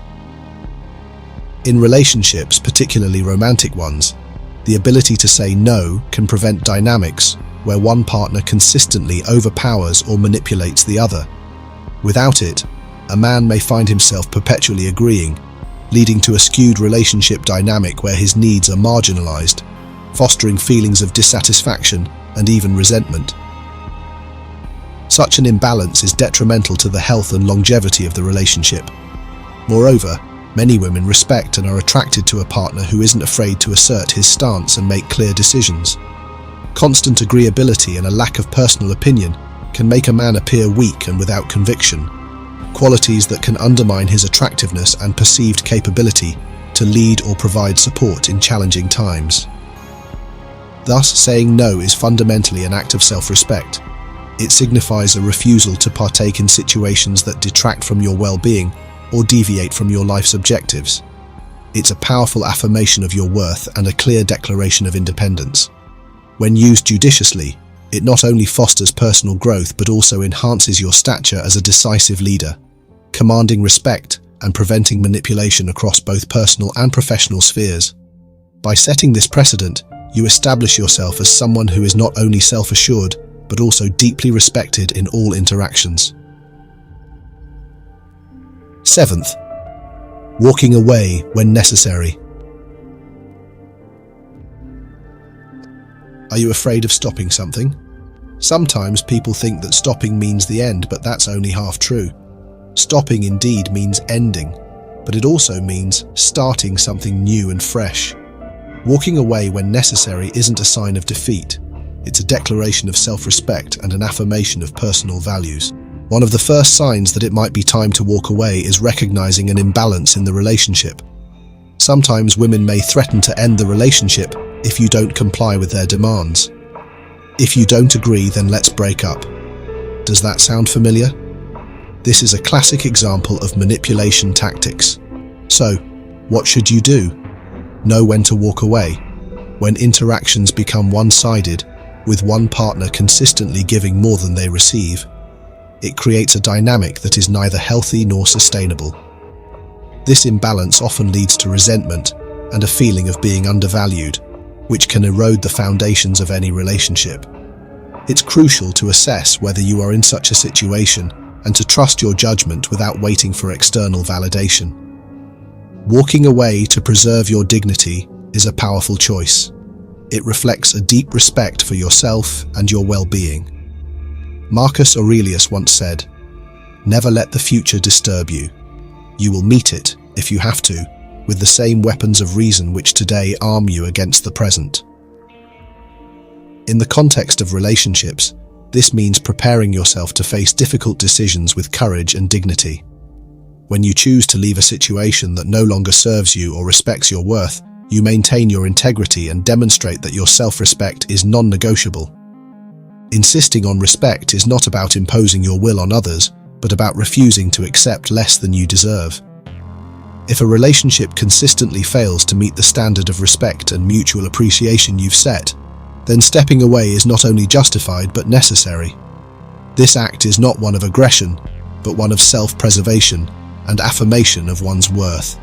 S1: In relationships, particularly romantic ones, the ability to say no can prevent dynamics where one partner consistently overpowers or manipulates the other. Without it, a man may find himself perpetually agreeing, leading to a skewed relationship dynamic where his needs are marginalized, fostering feelings of dissatisfaction and even resentment. Such an imbalance is detrimental to the health and longevity of the relationship. Moreover, many women respect and are attracted to a partner who isn't afraid to assert his stance and make clear decisions. Constant agreeability and a lack of personal opinion can make a man appear weak and without conviction, qualities that can undermine his attractiveness and perceived capability to lead or provide support in challenging times. Thus, saying no is fundamentally an act of self-respect. It signifies a refusal to partake in situations that detract from your well-being or deviate from your life's objectives. It's a powerful affirmation of your worth and a clear declaration of independence. When used judiciously, it not only fosters personal growth but also enhances your stature as a decisive leader, commanding respect and preventing manipulation across both personal and professional spheres. By setting this precedent, you establish yourself as someone who is not only self-assured but also deeply respected in all interactions. 7th, walking away when necessary. Are you afraid of stopping something? Sometimes people think that stopping means the end, but that's only half true. Stopping indeed means ending, but it also means starting something new and fresh. Walking away when necessary isn't a sign of defeat. It's a declaration of self-respect and an affirmation of personal values. One of the first signs that it might be time to walk away is recognizing an imbalance in the relationship. Sometimes women may threaten to end the relationship if you don't comply with their demands. If you don't agree, then let's break up. Does that sound familiar? This is a classic example of manipulation tactics. So, what should you do? Know when to walk away. When interactions become one-sided, with one partner consistently giving more than they receive, it creates a dynamic that is neither healthy nor sustainable. This imbalance often leads to resentment and a feeling of being undervalued, which can erode the foundations of any relationship. It's crucial to assess whether you are in such a situation and to trust your judgment without waiting for external validation. Walking away to preserve your dignity is a powerful choice. It reflects a deep respect for yourself and your well-being. Marcus Aurelius once said, "Never let the future disturb you. You will meet it, if you have to, with the same weapons of reason which today arm you against the present." In the context of relationships, this means preparing yourself to face difficult decisions with courage and dignity. When you choose to leave a situation that no longer serves you or respects your worth, you maintain your integrity and demonstrate that your self-respect is non-negotiable. Insisting on respect is not about imposing your will on others, but about refusing to accept less than you deserve. If a relationship consistently fails to meet the standard of respect and mutual appreciation you've set, then stepping away is not only justified but necessary. This act is not one of aggression, but one of self-preservation and affirmation of one's worth.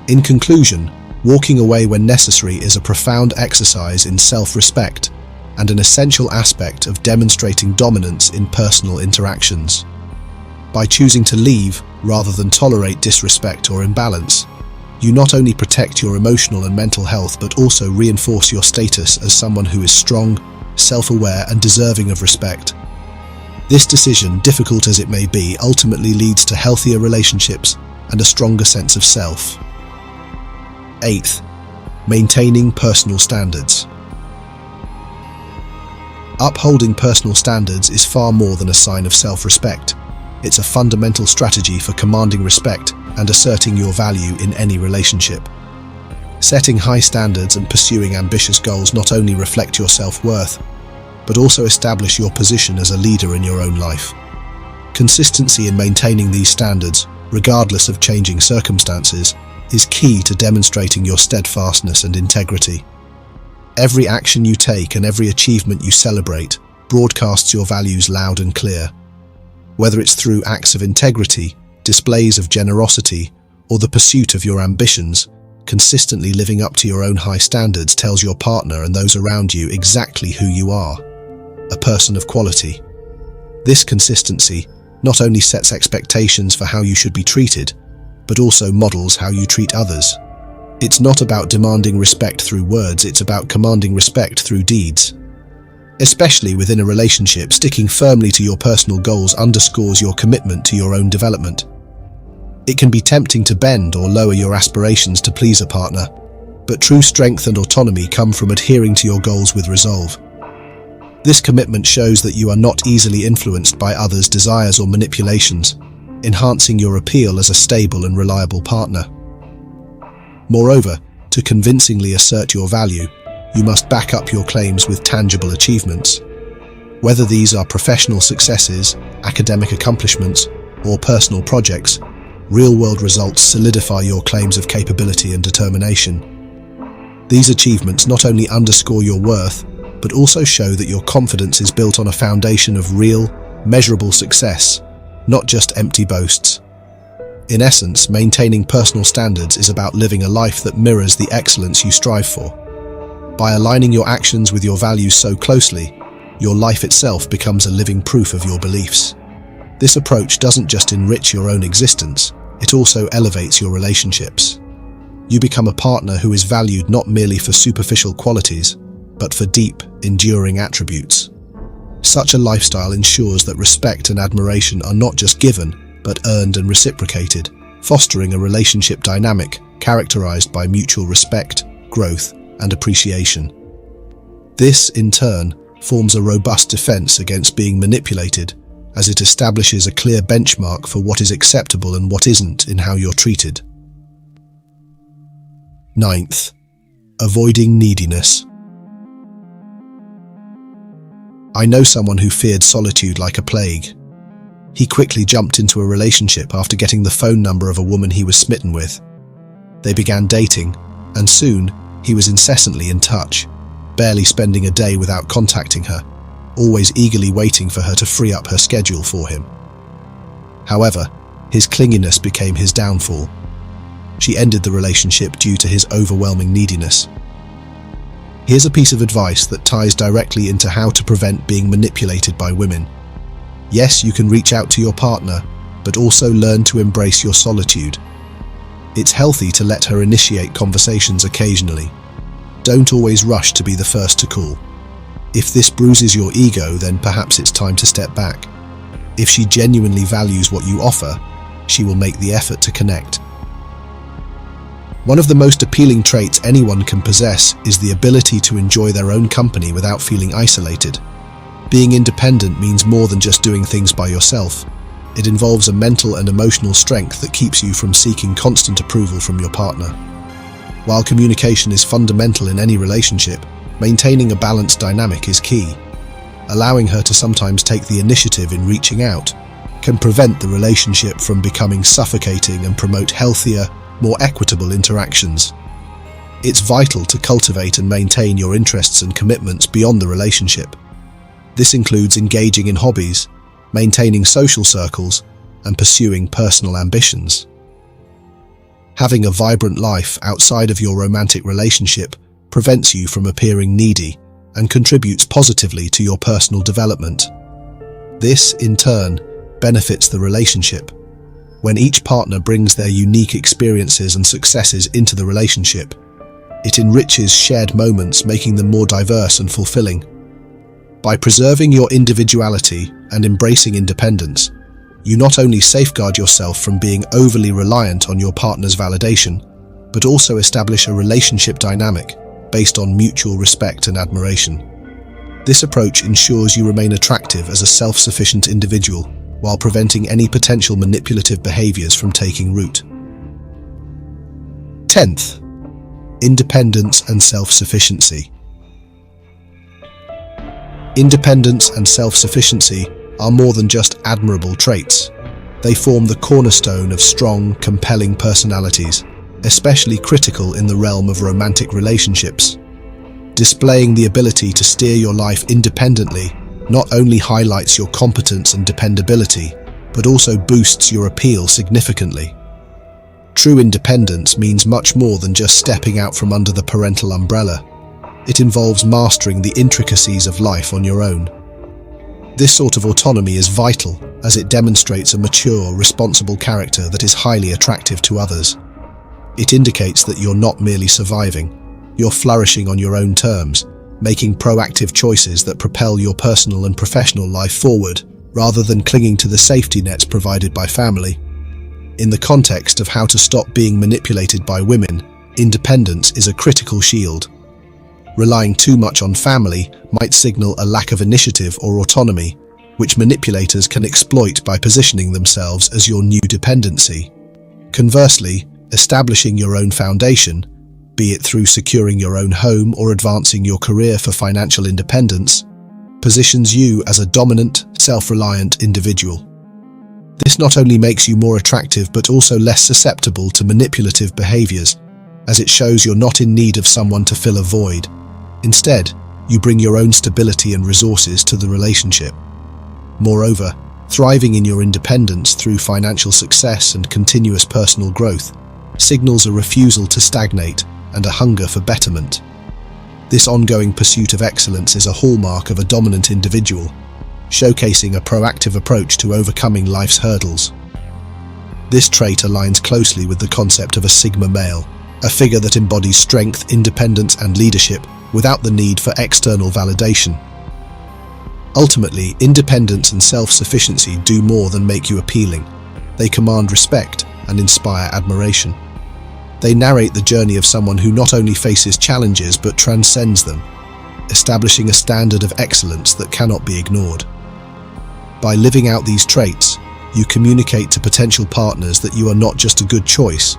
S1: In conclusion, walking away when necessary is a profound exercise in self-respect and an essential aspect of demonstrating dominance in personal interactions. By choosing to leave rather than tolerate disrespect or imbalance, you not only protect your emotional and mental health but also reinforce your status as someone who is strong, self-aware, and deserving of respect. This decision, difficult as it may be, ultimately leads to healthier relationships and a stronger sense of self. 8th, maintaining personal standards. Upholding personal standards is far more than a sign of self-respect. It's a fundamental strategy for commanding respect and asserting your value in any relationship. Setting high standards and pursuing ambitious goals not only reflect your self-worth, but also establish your position as a leader in your own life. Consistency in maintaining these standards, regardless of changing circumstances, is key to demonstrating your steadfastness and integrity. Every action you take and every achievement you celebrate broadcasts your values loud and clear. Whether it's through acts of integrity, displays of generosity, or the pursuit of your ambitions, consistently living up to your own high standards tells your partner and those around you exactly who you are, a person of quality. This consistency not only sets expectations for how you should be treated, but also models how you treat others. It's not about demanding respect through words, it's about commanding respect through deeds. Especially within a relationship, sticking firmly to your personal goals underscores your commitment to your own development. It can be tempting to bend or lower your aspirations to please a partner, but true strength and autonomy come from adhering to your goals with resolve. This commitment shows that you are not easily influenced by others' desires or manipulations, enhancing your appeal as a stable and reliable partner. Moreover, to convincingly assert your value, you must back up your claims with tangible achievements. Whether these are professional successes, academic accomplishments, or personal projects, real-world results solidify your claims of capability and determination. These achievements not only underscore your worth, but also show that your confidence is built on a foundation of real, measurable success, not just empty boasts. In essence, maintaining personal standards is about living a life that mirrors the excellence you strive for. By aligning your actions with your values so closely, your life itself becomes a living proof of your beliefs. This approach doesn't just enrich your own existence, it also elevates your relationships. You become a partner who is valued not merely for superficial qualities, but for deep, enduring attributes. Such a lifestyle ensures that respect and admiration are not just given, but earned and reciprocated, fostering a relationship dynamic characterized by mutual respect, growth, and appreciation. This, in turn, forms a robust defense against being manipulated, as it establishes a clear benchmark for what is acceptable and what isn't in how you're treated. 9th, avoiding neediness. I know someone who feared solitude like a plague. He quickly jumped into a relationship after getting the phone number of a woman he was smitten with. They began dating, and soon he was incessantly in touch, barely spending a day without contacting her, always eagerly waiting for her to free up her schedule for him. However, his clinginess became his downfall. She ended the relationship due to his overwhelming neediness. Here's a piece of advice that ties directly into how to prevent being manipulated by women. Yes, you can reach out to your partner, but also learn to embrace your solitude. It's healthy to let her initiate conversations occasionally. Don't always rush to be the first to call. If this bruises your ego, then perhaps it's time to step back. If she genuinely values what you offer, she will make the effort to connect. One of the most appealing traits anyone can possess is the ability to enjoy their own company without feeling isolated. Being independent means more than just doing things by yourself. It involves a mental and emotional strength that keeps you from seeking constant approval from your partner. While communication is fundamental in any relationship, maintaining a balanced dynamic is key. Allowing her to sometimes take the initiative in reaching out can prevent the relationship from becoming suffocating and promote healthier, more equitable interactions. It's vital to cultivate and maintain your interests and commitments beyond the relationship. This includes engaging in hobbies, maintaining social circles, and pursuing personal ambitions. Having a vibrant life outside of your romantic relationship prevents you from appearing needy and contributes positively to your personal development. This, in turn, benefits the relationship. When each partner brings their unique experiences and successes into the relationship, it enriches shared moments, making them more diverse and fulfilling. By preserving your individuality and embracing independence, you not only safeguard yourself from being overly reliant on your partner's validation, but also establish a relationship dynamic based on mutual respect and admiration. This approach ensures you remain attractive as a self-sufficient individual, while preventing any potential manipulative behaviors from taking root. 10th, independence and self-sufficiency. Independence and self-sufficiency are more than just admirable traits. They form the cornerstone of strong, compelling personalities, especially critical in the realm of romantic relationships. Displaying the ability to steer your life independently not only highlights your competence and dependability, but also boosts your appeal significantly. True independence means much more than just stepping out from under the parental umbrella. It involves mastering the intricacies of life on your own. This sort of autonomy is vital, as it demonstrates a mature, responsible character that is highly attractive to others. It indicates that you're not merely surviving, you're flourishing on your own terms, making proactive choices that propel your personal and professional life forward, rather than clinging to the safety nets provided by family. In the context of how to stop being manipulated by women, independence is a critical shield. Relying too much on family might signal a lack of initiative or autonomy, which manipulators can exploit by positioning themselves as your new dependency. Conversely, establishing your own foundation, be it through securing your own home or advancing your career for financial independence, positions you as a dominant, self-reliant individual. This not only makes you more attractive but also less susceptible to manipulative behaviors, as it shows you're not in need of someone to fill a void. Instead, you bring your own stability and resources to the relationship. Moreover, thriving in your independence through financial success and continuous personal growth signals a refusal to stagnate and a hunger for betterment. This ongoing pursuit of excellence is a hallmark of a dominant individual, showcasing a proactive approach to overcoming life's hurdles. This trait aligns closely with the concept of a Sigma male, a figure that embodies strength, independence, and leadership without the need for external validation. Ultimately, independence and self-sufficiency do more than make you appealing. They command respect and inspire admiration. They narrate the journey of someone who not only faces challenges but transcends them, establishing a standard of excellence that cannot be ignored. By living out these traits, you communicate to potential partners that you are not just a good choice,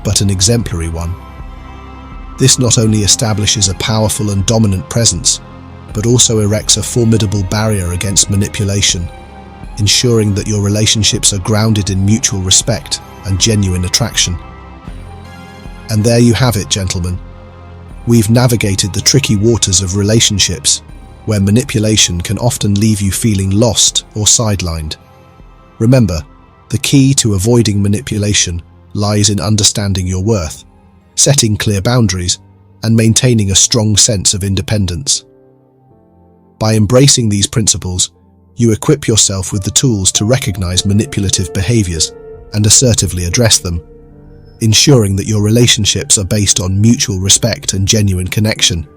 S1: but an exemplary one. This not only establishes a powerful and dominant presence, but also erects a formidable barrier against manipulation, ensuring that your relationships are grounded in mutual respect and genuine attraction. And there you have it, gentlemen. We've navigated the tricky waters of relationships, where manipulation can often leave you feeling lost or sidelined. Remember, the key to avoiding manipulation lies in understanding your worth, setting clear boundaries, and maintaining a strong sense of independence. By embracing these principles, you equip yourself with the tools to recognize manipulative behaviors and assertively address them, ensuring that your relationships are based on mutual respect and genuine connection.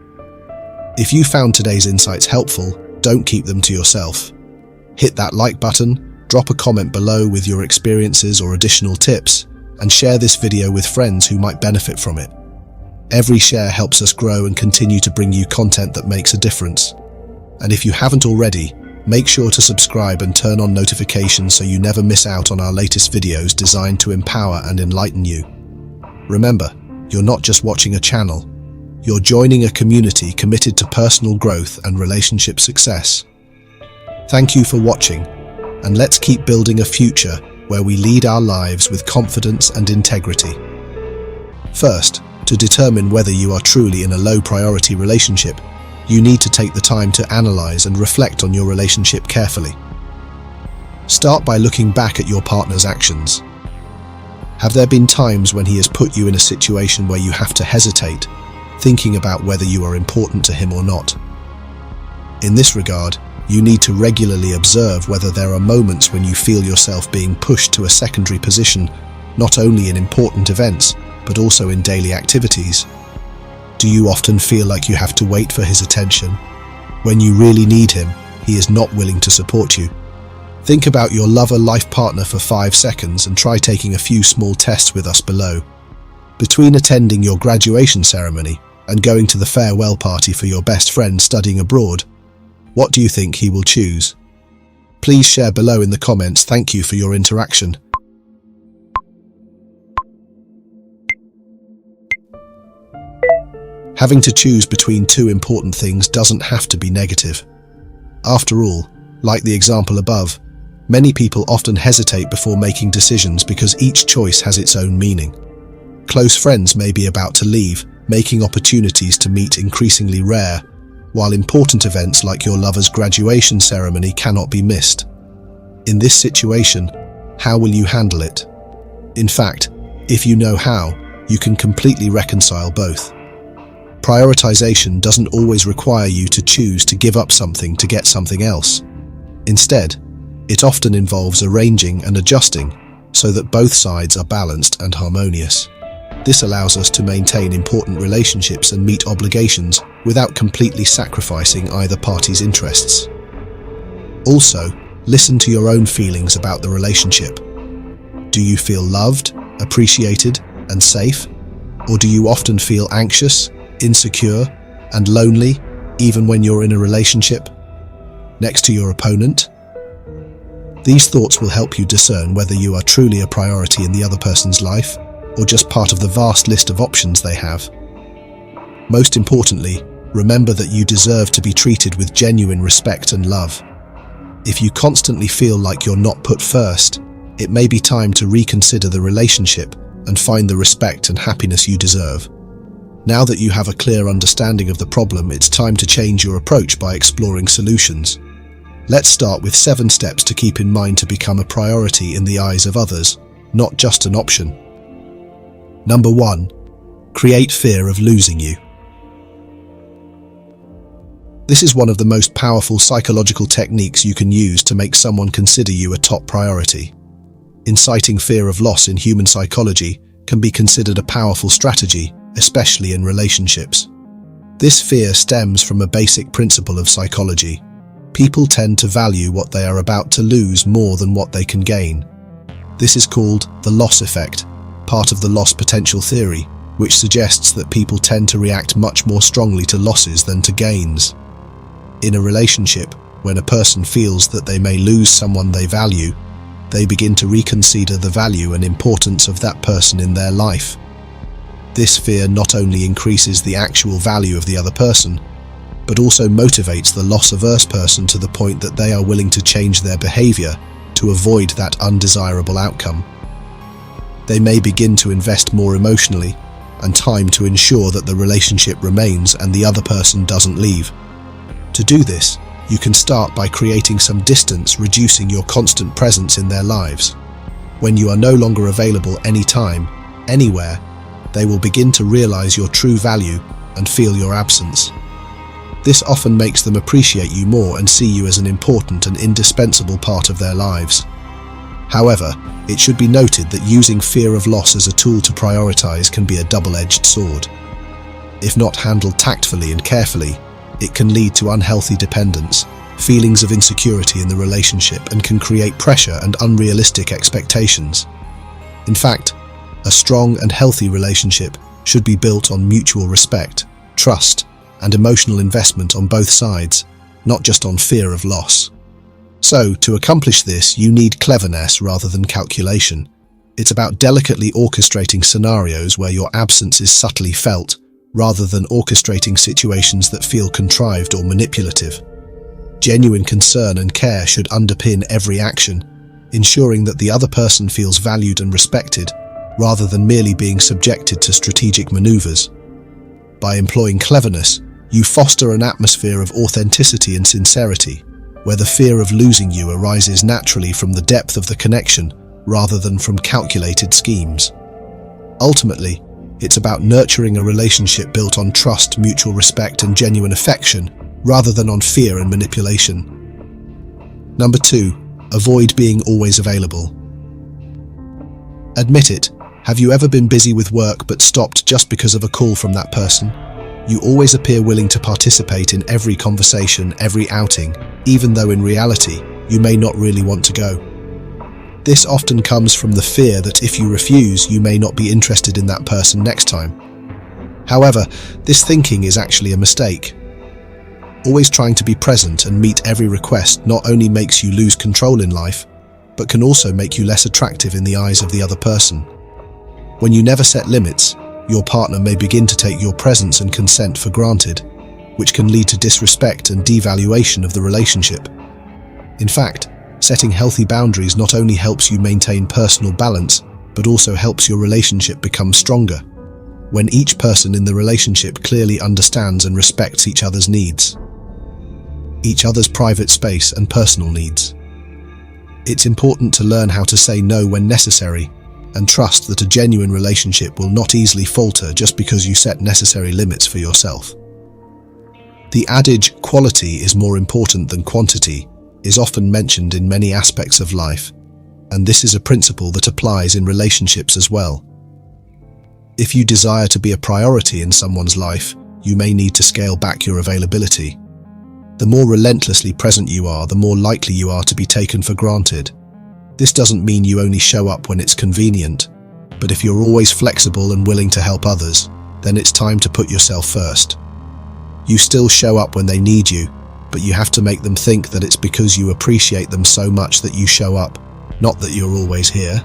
S1: If you found today's insights helpful, don't keep them to yourself. Hit that like button, drop a comment below with your experiences or additional tips, and share this video with friends who might benefit from it. Every share helps us grow and continue to bring you content that makes a difference. And if you haven't already, make sure to subscribe and turn on notifications so you never miss out on our latest videos designed to empower and enlighten you. Remember, you're not just watching a channel, you're joining a community committed to personal growth and relationship success. Thank you for watching, and let's keep building a future where we lead our lives with confidence and integrity. First, to determine whether you are truly in a low-priority relationship, you need to take the time to analyze and reflect on your relationship carefully. Start by looking back at your partner's actions. Have there been times when he has put you in a situation where you have to hesitate, thinking about whether you are important to him or not? In this regard, you need to regularly observe whether there are moments when you feel yourself being pushed to a secondary position, not only in important events, but also in daily activities. Do you often feel like you have to wait for his attention? When you really need him, he is not willing to support you. Think about your lover-life partner for 5 seconds and try taking a few small tests with us below. Between attending your graduation ceremony and going to the farewell party for your best friend studying abroad, what do you think he will choose? Please share below in the comments. Thank you for your interaction. Having to choose between two important things doesn't have to be negative. After all, like the example above, many people often hesitate before making decisions because each choice has its own meaning. Close friends may be about to leave, making opportunities to meet increasingly rare, while important events like your lover's graduation ceremony cannot be missed. In this situation, how will you handle it? In fact, if you know how, you can completely reconcile both. Prioritization doesn't always require you to choose to give up something to get something else. Instead, it often involves arranging and adjusting so that both sides are balanced and harmonious. This allows us to maintain important relationships and meet obligations without completely sacrificing either party's interests. Also, listen to your own feelings about the relationship. Do you feel loved, appreciated, and safe? Or do you often feel anxious, insecure, and lonely, even when you're in a relationship, next to your opponent? These thoughts will help you discern whether you are truly a priority in the other person's life, or just part of the vast list of options they have. Most importantly, remember that you deserve to be treated with genuine respect and love. If you constantly feel like you're not put first, it may be time to reconsider the relationship and find the respect and happiness you deserve. Now that you have a clear understanding of the problem, it's time to change your approach by exploring solutions. Let's start with 7 steps to keep in mind to become a priority in the eyes of others, not just an option. Number 1. Create fear of losing you. This is one of the most powerful psychological techniques you can use to make someone consider you a top priority. Inciting fear of loss in human psychology can be considered a powerful strategy, especially in relationships. This fear stems from a basic principle of psychology. People tend to value what they are about to lose more than what they can gain. This is called the loss effect, part of the loss potential theory, which suggests that people tend to react much more strongly to losses than to gains. In a relationship, when a person feels that they may lose someone they value, they begin to reconsider the value and importance of that person in their life. This fear not only increases the actual value of the other person, but also motivates the loss-averse person to the point that they are willing to change their behavior to avoid that undesirable outcome. They may begin to invest more emotionally and time to ensure that the relationship remains and the other person doesn't leave. To do this, you can start by creating some distance, reducing your constant presence in their lives. When you are no longer available anytime, anywhere, they will begin to realize your true value and feel your absence. This often makes them appreciate you more and see you as an important and indispensable part of their lives. However, it should be noted that using fear of loss as a tool to prioritize can be a double-edged sword. If not handled tactfully and carefully, it can lead to unhealthy dependence, feelings of insecurity in the relationship, and can create pressure and unrealistic expectations. In fact, a strong and healthy relationship should be built on mutual respect, trust, and emotional investment on both sides, not just on fear of loss. So, to accomplish this, you need cleverness rather than calculation. It's about delicately orchestrating scenarios where your absence is subtly felt, rather than orchestrating situations that feel contrived or manipulative. Genuine concern and care should underpin every action, ensuring that the other person feels valued and respected, rather than merely being subjected to strategic maneuvers. By employing cleverness, you foster an atmosphere of authenticity and sincerity, where the fear of losing you arises naturally from the depth of the connection, rather than from calculated schemes. Ultimately, it's about nurturing a relationship built on trust, mutual respect, and genuine affection, rather than on fear and manipulation. Number 2, avoid being always available. Admit it, have you ever been busy with work but stopped just because of a call from that person? You always appear willing to participate in every conversation, every outing, even though in reality, you may not really want to go. This often comes from the fear that if you refuse, you may not be interested in that person next time. However, this thinking is actually a mistake. Always trying to be present and meet every request not only makes you lose control in life, but can also make you less attractive in the eyes of the other person. When you never set limits, your partner may begin to take your presence and consent for granted, which can lead to disrespect and devaluation of the relationship. In fact, setting healthy boundaries not only helps you maintain personal balance, but also helps your relationship become stronger, when each person in the relationship clearly understands and respects each other's needs, each other's private space and personal needs. It's important to learn how to say no when necessary, and trust that a genuine relationship will not easily falter just because you set necessary limits for yourself. The adage, quality is more important than quantity, is often mentioned in many aspects of life, and this is a principle that applies in relationships as well. If you desire to be a priority in someone's life, you may need to scale back your availability. The more relentlessly present you are, the more likely you are to be taken for granted. This doesn't mean you only show up when it's convenient, but if you're always flexible and willing to help others, then it's time to put yourself first. You still show up when they need you, but you have to make them think that it's because you appreciate them so much that you show up, not that you're always here.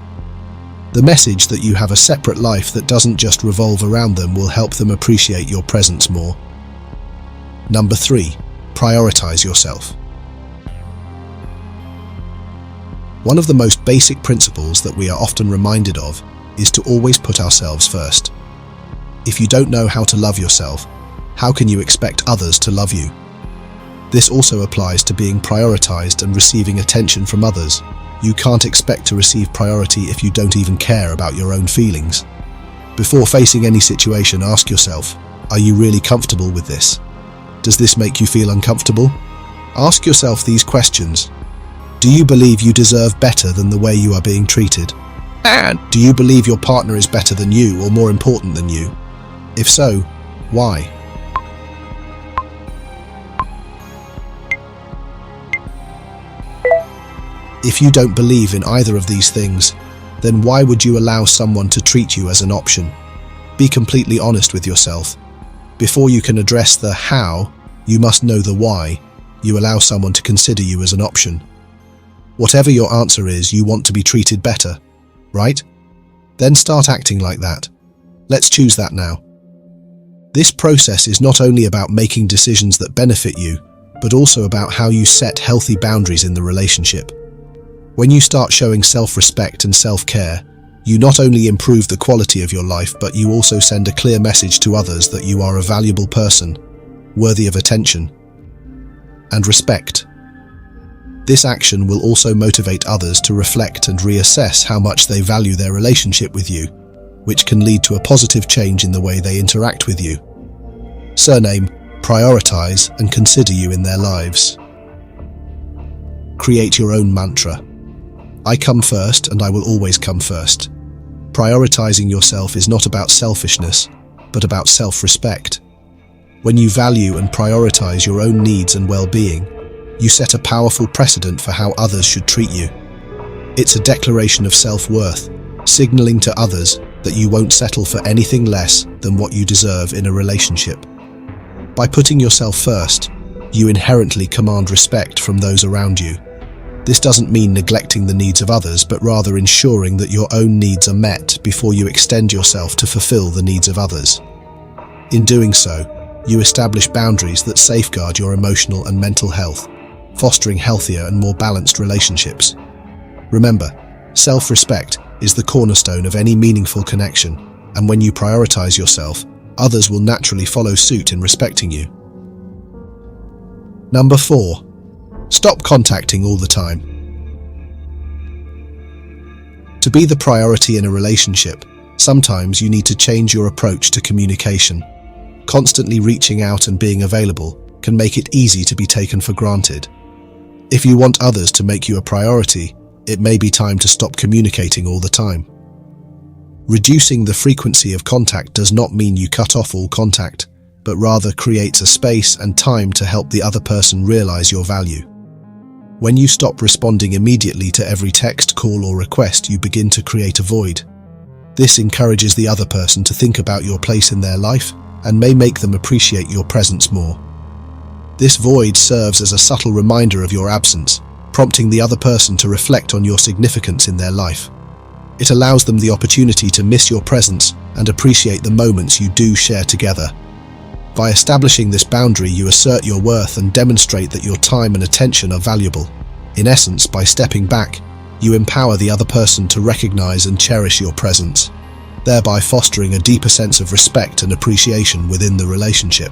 S1: The message that you have a separate life that doesn't just revolve around them will help them appreciate your presence more. Number 3, prioritize yourself. One of the most basic principles that we are often reminded of is to always put ourselves first. If you don't know how to love yourself, how can you expect others to love you? This also applies to being prioritized and receiving attention from others. You can't expect to receive priority if you don't even care about your own feelings. Before facing any situation, ask yourself, are you really comfortable with this? Does this make you feel uncomfortable? Ask yourself these questions. Do you believe you deserve better than the way you are being treated? And do you believe your partner is better than you or more important than you? If so, why? If you don't believe in either of these things, then why would you allow someone to treat you as an option? Be completely honest with yourself. Before you can address the how, you must know the why you allow someone to consider you as an option. Whatever your answer is, you want to be treated better, right? Then start acting like that. Let's choose that now. This process is not only about making decisions that benefit you, but also about how you set healthy boundaries in the relationship. When you start showing self-respect and self-care, you not only improve the quality of your life, but you also send a clear message to others that you are a valuable person, worthy of attention and respect. This action will also motivate others to reflect and reassess how much they value their relationship with you, which can lead to a positive change in the way they interact with you. Surname, prioritize and consider you in their lives. Create your own mantra. I come first and I will always come first. Prioritizing yourself is not about selfishness, but about self-respect. When you value and prioritize your own needs and well-being, you set a powerful precedent for how others should treat you. It's a declaration of self-worth, signaling to others that you won't settle for anything less than what you deserve in a relationship. By putting yourself first, you inherently command respect from those around you. This doesn't mean neglecting the needs of others, but rather ensuring that your own needs are met before you extend yourself to fulfill the needs of others. In doing so, you establish boundaries that safeguard your emotional and mental health, fostering healthier and more balanced relationships. Remember, self-respect is the cornerstone of any meaningful connection, and when you prioritize yourself, others will naturally follow suit in respecting you. Number 4. Stop contacting all the time. To be the priority in a relationship, sometimes you need to change your approach to communication. Constantly reaching out and being available can make it easy to be taken for granted. If you want others to make you a priority, it may be time to stop communicating all the time. Reducing the frequency of contact does not mean you cut off all contact, but rather creates a space and time to help the other person realize your value. When you stop responding immediately to every text, call, or request, you begin to create a void. This encourages the other person to think about your place in their life and may make them appreciate your presence more. This void serves as a subtle reminder of your absence, prompting the other person to reflect on your significance in their life. It allows them the opportunity to miss your presence and appreciate the moments you do share together. By establishing this boundary, you assert your worth and demonstrate that your time and attention are valuable. In essence, by stepping back, you empower the other person to recognize and cherish your presence, thereby fostering a deeper sense of respect and appreciation within the relationship.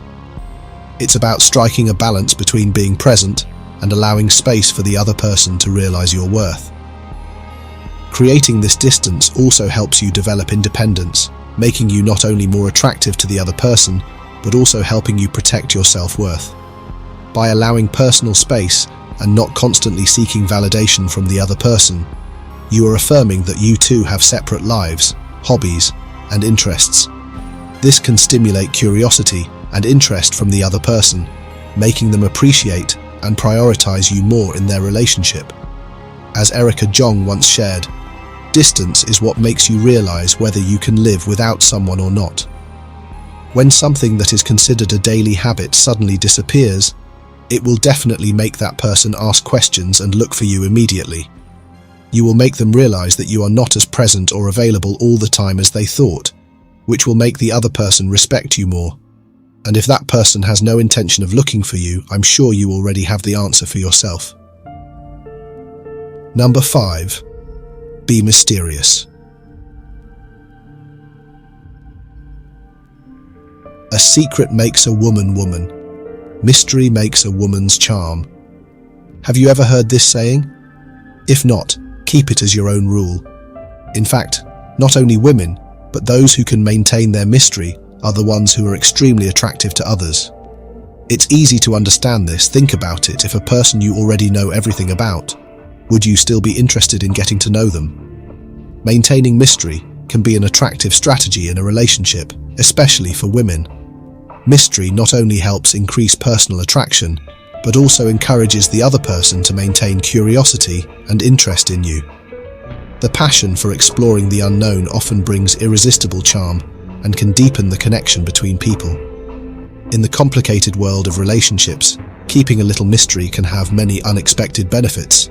S1: It's about striking a balance between being present and allowing space for the other person to realize your worth. Creating this distance also helps you develop independence, making you not only more attractive to the other person, but also helping you protect your self-worth. By allowing personal space and not constantly seeking validation from the other person, you are affirming that you too have separate lives, hobbies, and interests. This can stimulate curiosity and interest from the other person, making them appreciate and prioritize you more in their relationship. As Erica Jong once shared, distance is what makes you realize whether you can live without someone or not. When something that is considered a daily habit suddenly disappears, it will definitely make that person ask questions and look for you immediately. You will make them realize that you are not as present or available all the time as they thought, which will make the other person respect you more. And if that person has no intention of looking for you, I'm sure you already have the answer for yourself. Number 5. Be mysterious. A secret makes a woman woman. Mystery makes a woman's charm. Have you ever heard this saying? If not, keep it as your own rule. In fact, not only women, but those who can maintain their mystery are the ones who are extremely attractive to others. It's easy to understand this. Think about it. If a person you already know everything about, would you still be interested in getting to know them? Maintaining mystery can be an attractive strategy in a relationship, especially for women. Mystery not only helps increase personal attraction, but also encourages the other person to maintain curiosity and interest in you. The passion for exploring the unknown often brings irresistible charm and can deepen the connection between people. In the complicated world of relationships, keeping a little mystery can have many unexpected benefits.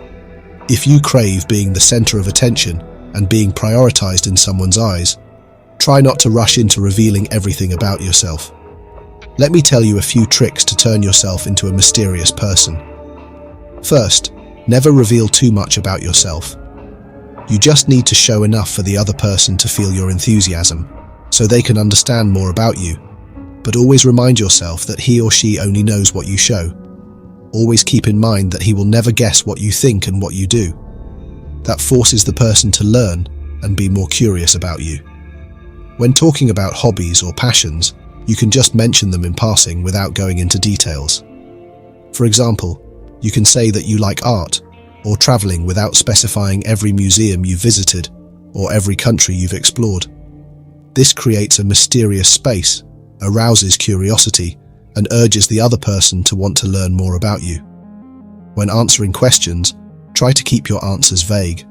S1: If you crave being the center of attention and being prioritized in someone's eyes, try not to rush into revealing everything about yourself. Let me tell you a few tricks to turn yourself into a mysterious person. First, never reveal too much about yourself. You just need to show enough for the other person to feel your enthusiasm, so they can understand more about you. But always remind yourself that he or she only knows what you show. Always keep in mind that he will never guess what you think and what you do. That forces the person to learn and be more curious about you. When talking about hobbies or passions, you can just mention them in passing without going into details. For example, you can say that you like art or traveling without specifying every museum you've visited or every country you've explored. This creates a mysterious space, arouses curiosity, and urges the other person to want to learn more about you. When answering questions, try to keep your answers vague.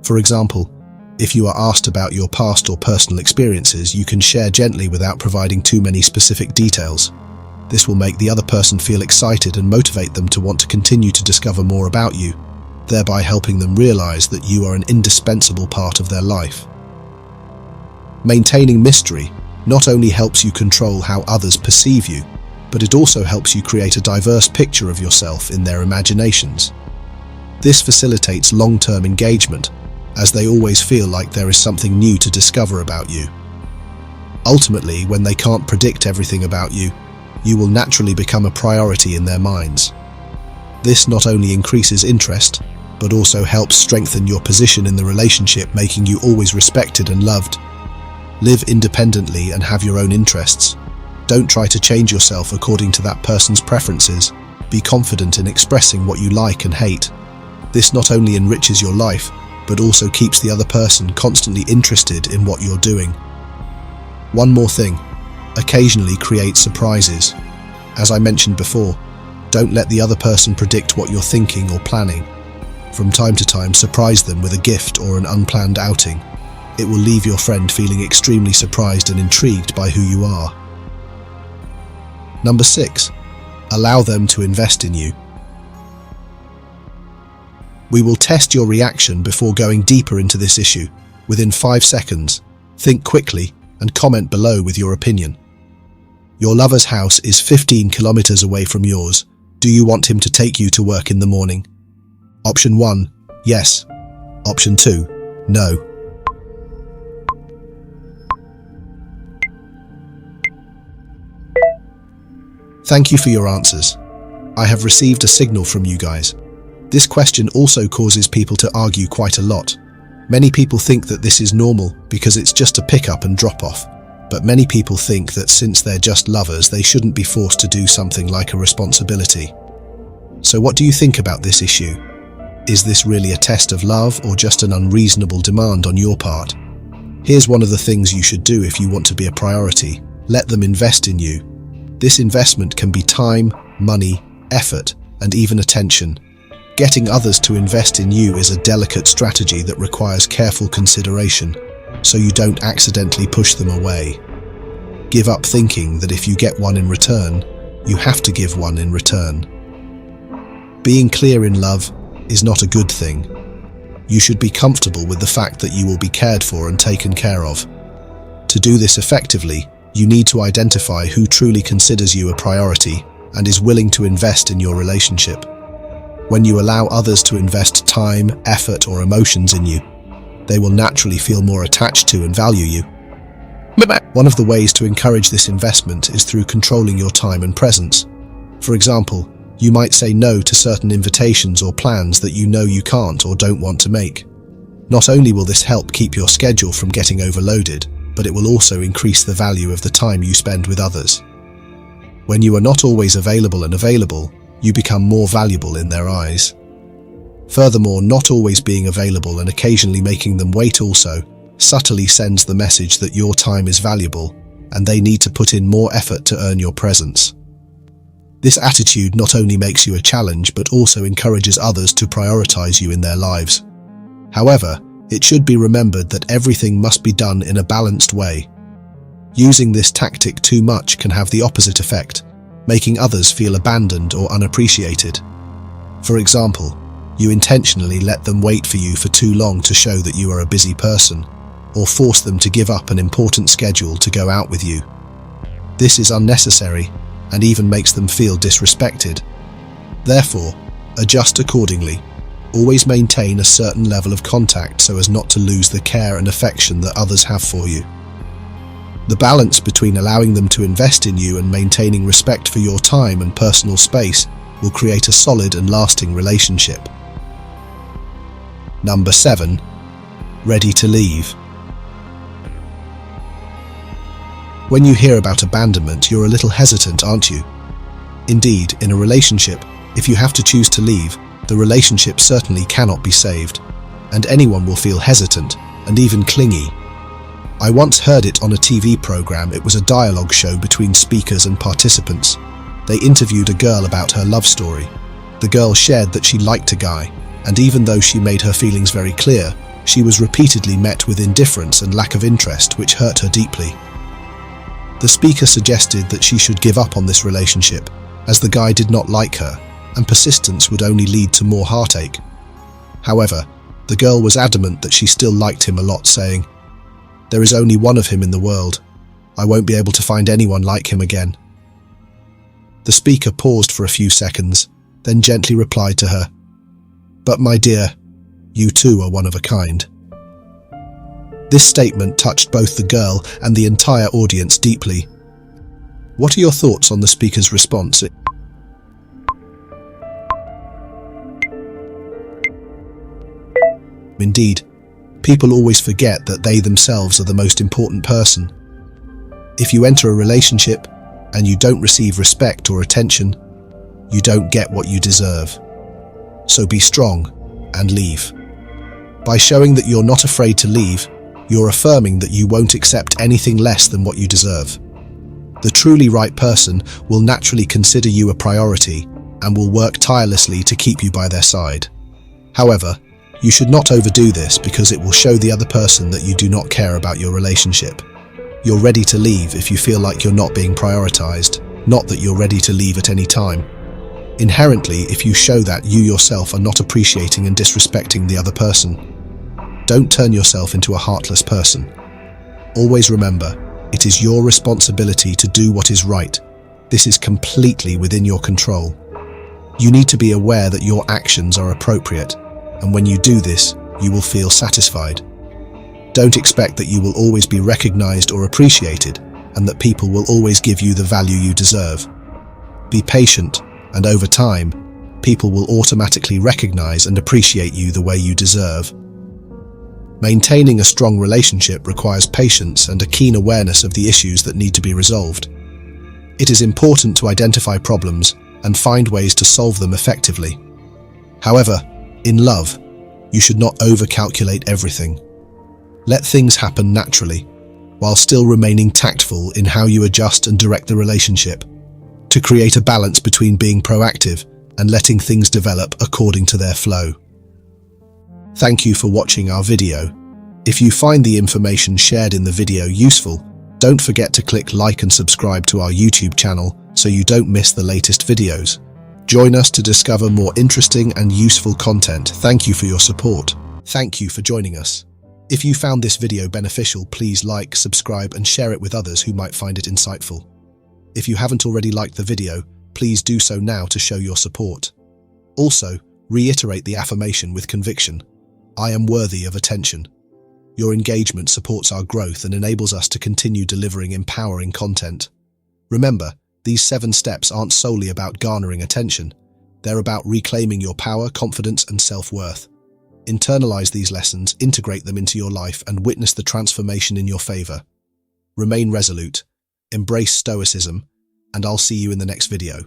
S1: For example, if you are asked about your past or personal experiences, you can share gently without providing too many specific details. This will make the other person feel excited and motivate them to want to continue to discover more about you, thereby helping them realize that you are an indispensable part of their life. Maintaining mystery not only helps you control how others perceive you, but it also helps you create a diverse picture of yourself in their imaginations. This facilitates long-term engagement, as they always feel like there is something new to discover about you. Ultimately, when they can't predict everything about you, you will naturally become a priority in their minds. This not only increases interest, but also helps strengthen your position in the relationship, making you always respected and loved. Live independently and have your own interests. Don't try to change yourself according to that person's preferences. Be confident in expressing what you like and hate. This not only enriches your life, but also keeps the other person constantly interested in what you're doing. One more thing, occasionally create surprises. As I mentioned before, don't let the other person predict what you're thinking or planning. From time to time, surprise them with a gift or an unplanned outing. It will leave your friend feeling extremely surprised and intrigued by who you are. Number 6, allow them to invest in you. We will test your reaction before going deeper into this issue. Within 5 seconds, think quickly and comment below with your opinion. Your lover's house is 15 kilometers away from yours. Do you want him to take you to work in the morning? Option 1, yes. Option 2, no. Thank you for your answers. I have received a signal from you guys. This question also causes people to argue quite a lot. Many people think that this is normal because it's just a pick-up and drop-off. But many people think that since they're just lovers, they shouldn't be forced to do something like a responsibility. So what do you think about this issue? Is this really a test of love or just an unreasonable demand on your part? Here's one of the things you should do if you want to be a priority. Let them invest in you. This investment can be time, money, effort, and even attention. Getting others to invest in you is a delicate strategy that requires careful consideration, so you don't accidentally push them away. Give up thinking that if you get one in return, you have to give one in return. Being clear in love is not a good thing. You should be comfortable with the fact that you will be cared for and taken care of. To do this effectively, you need to identify who truly considers you a priority and is willing to invest in your relationship. When you allow others to invest time, effort, or emotions in you, they will naturally feel more attached to and value you. One of the ways to encourage this investment is through controlling your time and presence. For example, you might say no to certain invitations or plans that you know you can't or don't want to make. Not only will this help keep your schedule from getting overloaded, but it will also increase the value of the time you spend with others. When you are not always available, you become more valuable in their eyes. Furthermore, not always being available and occasionally making them wait also subtly sends the message that your time is valuable and they need to put in more effort to earn your presence. This attitude not only makes you a challenge but also encourages others to prioritize you in their lives. However, it should be remembered that everything must be done in a balanced way. Using this tactic too much can have the opposite effect, making others feel abandoned or unappreciated. For example, you intentionally let them wait for you for too long to show that you are a busy person, or force them to give up an important schedule to go out with you. This is unnecessary and even makes them feel disrespected. Therefore, adjust accordingly. Always maintain a certain level of contact so as not to lose the care and affection that others have for you. The balance between allowing them to invest in you and maintaining respect for your time and personal space will create a solid and lasting relationship. Number 7. Ready to leave. When you hear about abandonment, you're a little hesitant, aren't you? Indeed, in a relationship, if you have to choose to leave, the relationship certainly cannot be saved, and anyone will feel hesitant and even clingy. I once heard it on a TV program. It was a dialogue show between speakers and participants. They interviewed a girl about her love story. The girl shared that she liked a guy, and even though she made her feelings very clear, she was repeatedly met with indifference and lack of interest, which hurt her deeply. The speaker suggested that she should give up on this relationship, as the guy did not like her, and persistence would only lead to more heartache. However, the girl was adamant that she still liked him a lot, saying, "There is only one of him in the world. I won't be able to find anyone like him again." The speaker paused for a few seconds, then gently replied to her, "But my dear, you too are one of a kind." This statement touched both the girl and the entire audience deeply. What are your thoughts on the speaker's response? Indeed, people always forget that they themselves are the most important person. If you enter a relationship and you don't receive respect or attention, you don't get what you deserve. So be strong and leave. By showing that you're not afraid to leave, you're affirming that you won't accept anything less than what you deserve. The truly right person will naturally consider you a priority and will work tirelessly to keep you by their side. However, you should not overdo this because it will show the other person that you do not care about your relationship. You're ready to leave if you feel like you're not being prioritized, not that you're ready to leave at any time. Inherently, if you show that, you yourself are not appreciating and disrespecting the other person. Don't turn yourself into a heartless person. Always remember, it is your responsibility to do what is right. This is completely within your control. You need to be aware that your actions are appropriate, and when you do this, you will feel satisfied. Don't expect that you will always be recognized or appreciated, and that people will always give you the value you deserve. Be patient, and over time, people will automatically recognize and appreciate you the way you deserve. Maintaining a strong relationship requires patience and a keen awareness of the issues that need to be resolved. It is important to identify problems and find ways to solve them effectively. However, in love, you should not overcalculate everything. Let things happen naturally, while still remaining tactful in how you adjust and direct the relationship, to create a balance between being proactive and letting things develop according to their flow. Thank you for watching our video. If you find the information shared in the video useful, Don't forget to click like and subscribe to our YouTube channel so you don't miss the latest videos. Join us to discover more interesting and useful content. Thank you for your support. Thank you for joining us. If you found this video beneficial, please like, subscribe, and share it with others who might find it insightful. If you haven't already liked the video, please do so now to show your support. Also, reiterate the affirmation with conviction. I am worthy of attention. Your engagement supports our growth and enables us to continue delivering empowering content. Remember, these 7 steps aren't solely about garnering attention. They're about reclaiming your power, confidence, and self-worth. Internalize these lessons, integrate them into your life, and witness the transformation in your favor. Remain resolute, embrace Stoicism, and I'll see you in the next video.